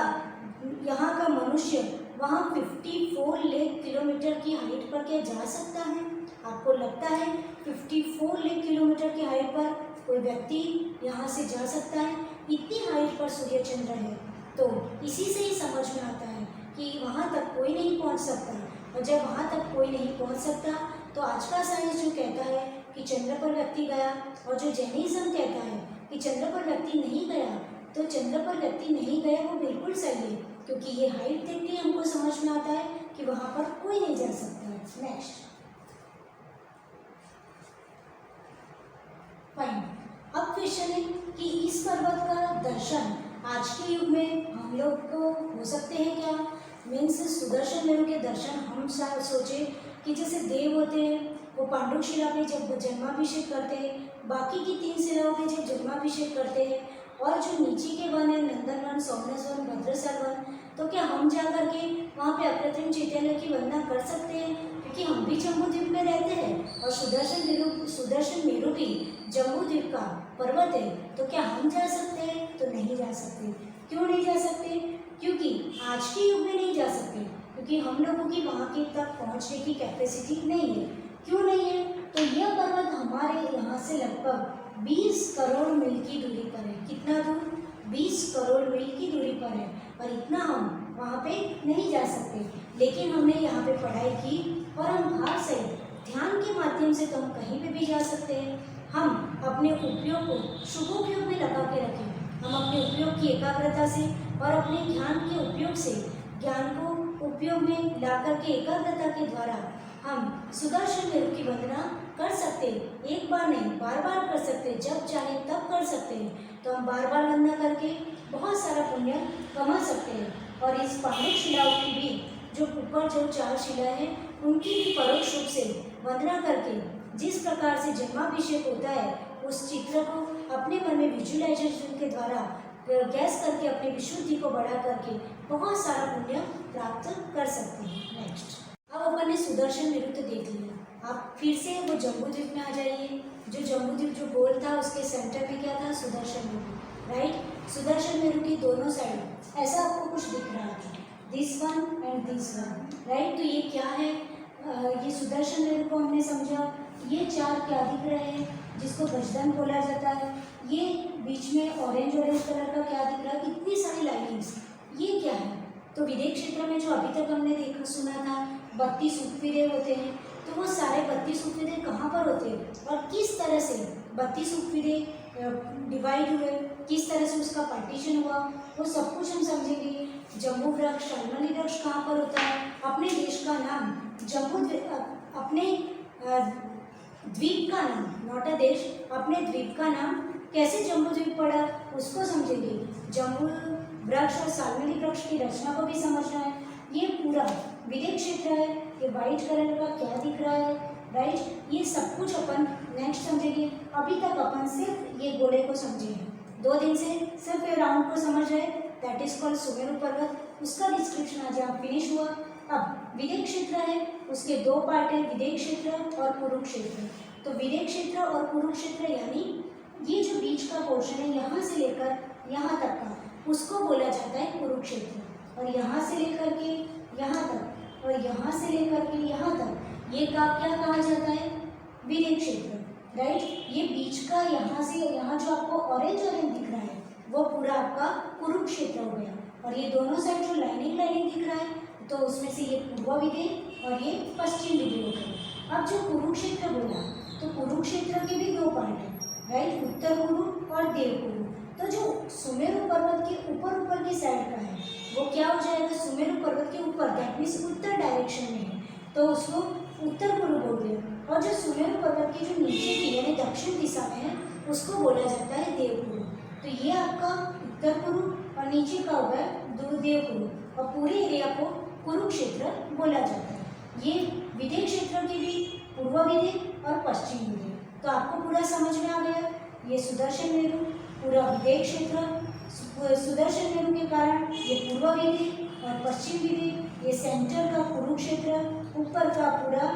यहाँ का मनुष्य वहाँ 54 लाख किलोमीटर की हाइट पर क्या जा सकता है? आपको लगता है 54 लाख किलोमीटर की हाइट पर कोई व्यक्ति यहाँ से जा सकता है? इतनी हाइट पर सूर्य चंद्र है, तो इसी से ही समझ में आता है कि वहाँ तक कोई नहीं पहुँच सकता। और जब वहाँ तक कोई नहीं पहुँच सकता, तो आज का साइंस जो कहता है कि चंद्र पर व्यक्ति गया, और जो जैनिज्म कहता है कि चंद्र पर व्यक्ति नहीं गया, तो चंद्र पर व्यक्ति नहीं गया वो बिल्कुल सही है, क्योंकि ये हाइट देख के हमको समझ में आता है कि वहाँ पर कोई नहीं जा सकता है। Next fine. अब क्वेश्चन है कि इस पर्वत का दर्शन आज के युग में हम लोग को हो सकते हैं क्या? मीन्स सुदर्शन मेरु के दर्शन हम सोचे कि जैसे देव होते हैं वो पांडुक शिला पे जब जन्माभिषेक करते हैं, बाकी की 3 शिलाओं पे जब जन्माभिषेक करते हैं, और जो नीचे के वन है नंदनवन, सोमनाथ वन, भद्रसाल वन, तो क्या हम जा करके वहाँ पे अप्रतिम चैतन्य की वंदना कर सकते हैं? क्योंकि हम भी जम्बू द्वीप में रहते हैं और सुदर्शन मेरु भी जम्बू द्वीप का पर्वत है, तो क्या हम जा सकते हैं? तो नहीं जा सकते। क्यों नहीं जा सकते? क्योंकि आज के युग में नहीं जा सकते, क्योंकि हम लोगों की वहाँ के तक पहुँचने की कैपेसिटी नहीं है। क्यों नहीं है? तो यह पर्वत हमारे यहाँ से लगभग 20 करोड़ मील की दूरी पर है। कितना दूर? 20 करोड़ मील की दूरी पर है, और इतना हम वहाँ पे नहीं जा सकते। लेकिन हमने यहाँ पे पढ़ाई की और हम बाहर से ध्यान के माध्यम से तो हम कहीं पे भी जा सकते हैं। हम अपने उपयोग को शुभ उपयोग में लगा के रखें, हम अपने उपयोग की एकाग्रता से और अपने ज्ञान के उपयोग से ज्ञान को उपयोग में ला करके एकाग्रता के द्वारा हम सुदर्शन मेरु की वंदना कर सकते हैं। एक बार नहीं, बार बार कर सकते हैं, जब चाहे तब कर सकते हैं। तो हम बार बार वंदना करके बहुत सारा पुण्य कमा सकते हैं। और इस पांडुक शिलाओं की भी जो ऊपर जो 4 शिला है, उनकी भी परोक्ष रूप से वंदना करके जिस प्रकार से जन्माभिषेक होता है, उस चित्र को अपने मन में विजुअलाइजेशन के द्वारा गैस करके अपनी विशुद्धि को बढ़ा करके बहुत सारा पुण्य प्राप्त कर सकते हैं। नेक्स्ट, अब अपन ने सुदर्शन मेरु तो देख लिया। आप फिर से वो जम्बू द्वीप में आ जाइए। जो जम्बू द्वीप जो गोल था, उसके सेंटर में क्या था? सुदर्शन मेरु, राइट। सुदर्शन मेरु की दोनों साइड ऐसा आपको कुछ दिख रहा है, this one and this one, right. तो ये क्या है? ये सुदर्शन मेरु को हमने समझा। ये 4 क्या दिख रहे हैं, जिसको गजदन बोला जाता है। ये बीच में ऑरेंज कलर का क्या दिख रहा है? इतनी सारी लाइनिंग्स, ये क्या है? तो विदेश क्षेत्र में जो अभी तक हमने देखा सुना था 32 उपविदय होते हैं, तो वो सारे 32 उपविदय कहाँ पर होते हैं और किस तरह से 32 उपविदय डिवाइड हुए, किस तरह से उसका पार्टीशन हुआ, वो सब कुछ हम समझेंगे। जम्बू वृक्ष, शाल्मली वृक्ष कहाँ पर होता है? अपने देश का नाम जम्बू, अपने द्वीप का नाम, नॉट अ देश, अपने द्वीप का नाम कैसे जम्बू द्वीप पड़ा, उसको समझेंगे। जम्बू वृक्ष और सालमेली वृक्ष की रचना को भी समझना है। ये पूरा विदेश क्षेत्र है। ये वाइट कलर का क्या दिख रहा है, राइट, ये सब कुछ अपन नेक्स्ट समझेंगे। अभी तक अपन सिर्फ ये गोले को समझे हैं, 2 दिन से सिर्फ ये राउंड को समझ रहे, दैट इज कॉल्ड सुमेरु पर्वत। उसका डिस्क्रिप्शन आज यहाँ फिनिश हुआ। अब विदेश क्षेत्र है, उसके 2 पार्ट है, विदेश क्षेत्र और कुरुक्षेत्र। तो विदेश क्षेत्र और कुरुक्षेत्र यानी ये जो बीच का पोर्शन है यहाँ से लेकर यहाँ तक का, उसको बोला जाता है कुरुक्षेत्र। और यहाँ से लेकर के यहाँ तक और यहाँ से लेकर के यहाँ तक ये का क्या कहा जाता है, विदेश क्षेत्र, राइट। ये बीच का यहाँ से यहाँ जो आपको ऑरेंज दिख रहा है वो पूरा आपका कुरुक्षेत्र हो गया। और ये दोनों साइड जो लाइनिंग दिख रहा है तो उसमें से ये पूर्व विदेश और ये पश्चिम विदेश हो गया। अब जो कुरुक्षेत्र बोला तो कुरुक्षेत्र के भी 2 पार्ट हैं, राइट, उत्तर कुरु और देव कुरु। तो जो सुमेरु पर्वत के ऊपर की साइड का है वो क्या हो जाएगा, सुमेरु पर्वत के ऊपर, दैट मीन्स उत्तर डायरेक्शन में है तो उसको उत्तर कुरु बोल दिया। और जो सुमेरु पर्वत की जो नीचे की यानी दक्षिण दिशा में है उसको बोला जाता है देव कुरु। तो ये आपका उत्तर कुरु और नीचे का होगा देव कुरु और पूरे एरिया को कुरुक्षेत्र बोला जाता है। ये विदेश क्षेत्र के भी पूर्व विदेश और पश्चिम विदेश। तो आपको पूरा समझ में आ गया। ये सुदर्शन मेरु पूरा विदेश क्षेत्र, सुदर्शन मेरु के कारण ये पूर्व विदेश और पश्चिम विदेश, ये सेंटर का कुरुक्षेत्र, ऊपर का पूरा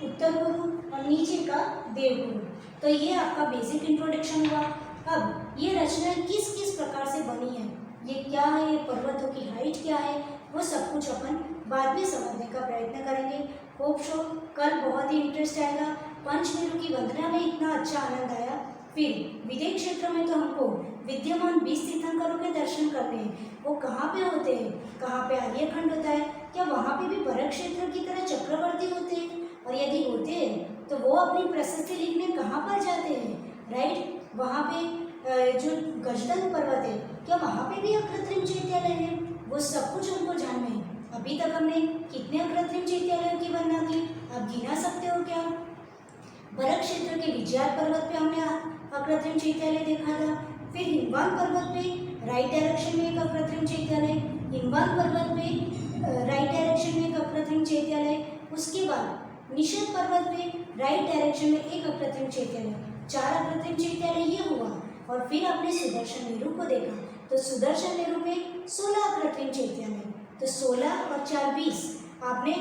उत्तर कुरु और नीचे का देव कुरु। तो ये आपका बेसिक इंट्रोडक्शन हुआ। अब ये रचना किस किस प्रकार से बनी है, ये क्या है, ये पर्वतों की हाइट क्या है, वो सब कुछ अपन बाद में समझने का प्रयत्न करेंगे। होप सो कल बहुत ही इंटरेस्ट आएगा। पंचमेरु की वंदना में इतना अच्छा आनंद आया, फिर विदेश क्षेत्र में तो हमको विद्यमान 20 तीर्थंकरों के दर्शन करने हैं। वो कहाँ पे होते हैं, कहाँ पे आर्यखंड होता है, क्या वहाँ पे भी बरक क्षेत्र की तरह चक्रवर्ती होते हैं, और यदि होते हैं तो वो अपनी प्रशस्ति लिखने कहाँ पर जाते हैं, राइट। वहाँ पे जो गजदन पर्वत है क्या वहाँ पे भी अकृत्रिम चैत्यालय है, वो सब कुछ हमको जानना है। अभी तक हमने कितने अकृत्रिम चैत्यालयों की वंदना की, आप गिना सकते हो क्या। बरक क्षेत्र के विजयार पर्वत पे हमने अकृत्रिम चैत्यालय देखा था। फिर हिमवान पर्वत पे राइट डायरेक्शन में एक अकृत्रिम चैत्यालय, हिमवान पर्वत पे राइट डायरेक्शन में एक अकृत्रिम चैत्यालय, उसके बाद निषद पर्वत पे राइट डायरेक्शन में एक अकृत्रिम चैत्यालय, 4 अकृत्रिम चैत्यालय ये हुआ। और फिर आपने सुदर्शन मेरु को देखा, तो सुदर्शन मेरु पे 16 अकृत्रिम चैत्यालय, तो 16 और 4 20, आपने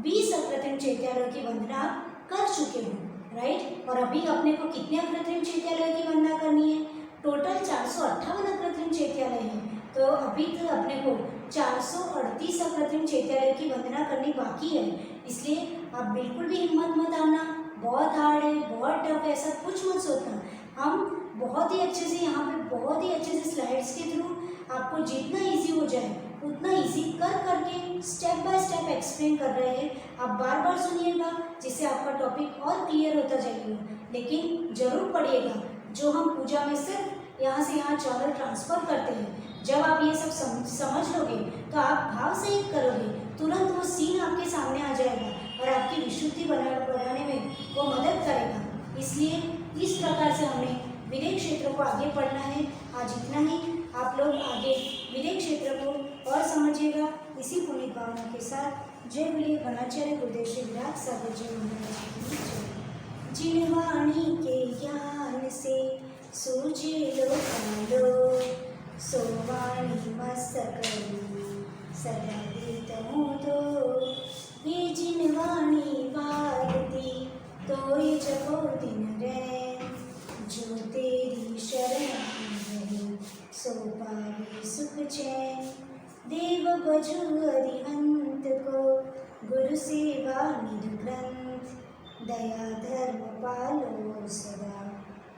20 अकृत्रिम चैत्यालयों की वंदना कर चुके हो, राइट। और अभी अपने को कितने अकृत्रिम चैत्यालयों की वंदना करनी है, टोटल 458 अकृत्रिम चैत्यालय हैं। तो अभी तक अपने को 438 अकृत्रिम चैत्यालयों की वंदना करनी बाकी है। इसलिए आप बिल्कुल भी हिम्मत मत आना, बहुत हार्ड है, बहुत टफ है, ऐसा कुछ मत सोचना। हम बहुत ही अच्छे से यहाँ पे बहुत ही अच्छे से स्लाइड्स के थ्रू आपको जितना इजी हो जाए उतना इजी कर करके स्टेप बाय स्टेप एक्सप्लेन कर रहे हैं। आप बार बार सुनिएगा जिससे आपका टॉपिक और क्लियर होता जाएगा। लेकिन जरूर पढ़िएगा, जो हम पूजा में सिर्फ यहाँ से यहाँ चावल ट्रांसफ़र करते हैं, जब आप ये सब समझ लोगे तो आप भाव सहित करोगे, तुरंत वो सीन आपके सामने आ जाएगा और आपकी विशुद्धि बनाने में वो मदद करेगा। इसलिए इस प्रकार से हमें विदेश क्षेत्र को आगे पढ़ना है। आज इतना ही, आप लोग आगे विदेश क्षेत्र को और समझिएगा। इसी पुनीत भावना के साथ जय बोलिए घनाचार्य गुरुदेव श्री विराट सागर जी महाराज। जिनवाणी के ज्ञान से सूझे लो सोवाणी मस्तक सदा गीतमो तो, ये जिनवाणी वारती तो ये जपो दिन रैन, जो तेरी शरण रहे सो पावे सुख चैन। देव बजु अरिहंत को गुरु सेवा निध ग्रंथ, दया धर्म पालो सदा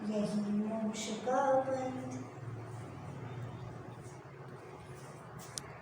यही मोक्ष का पंथ।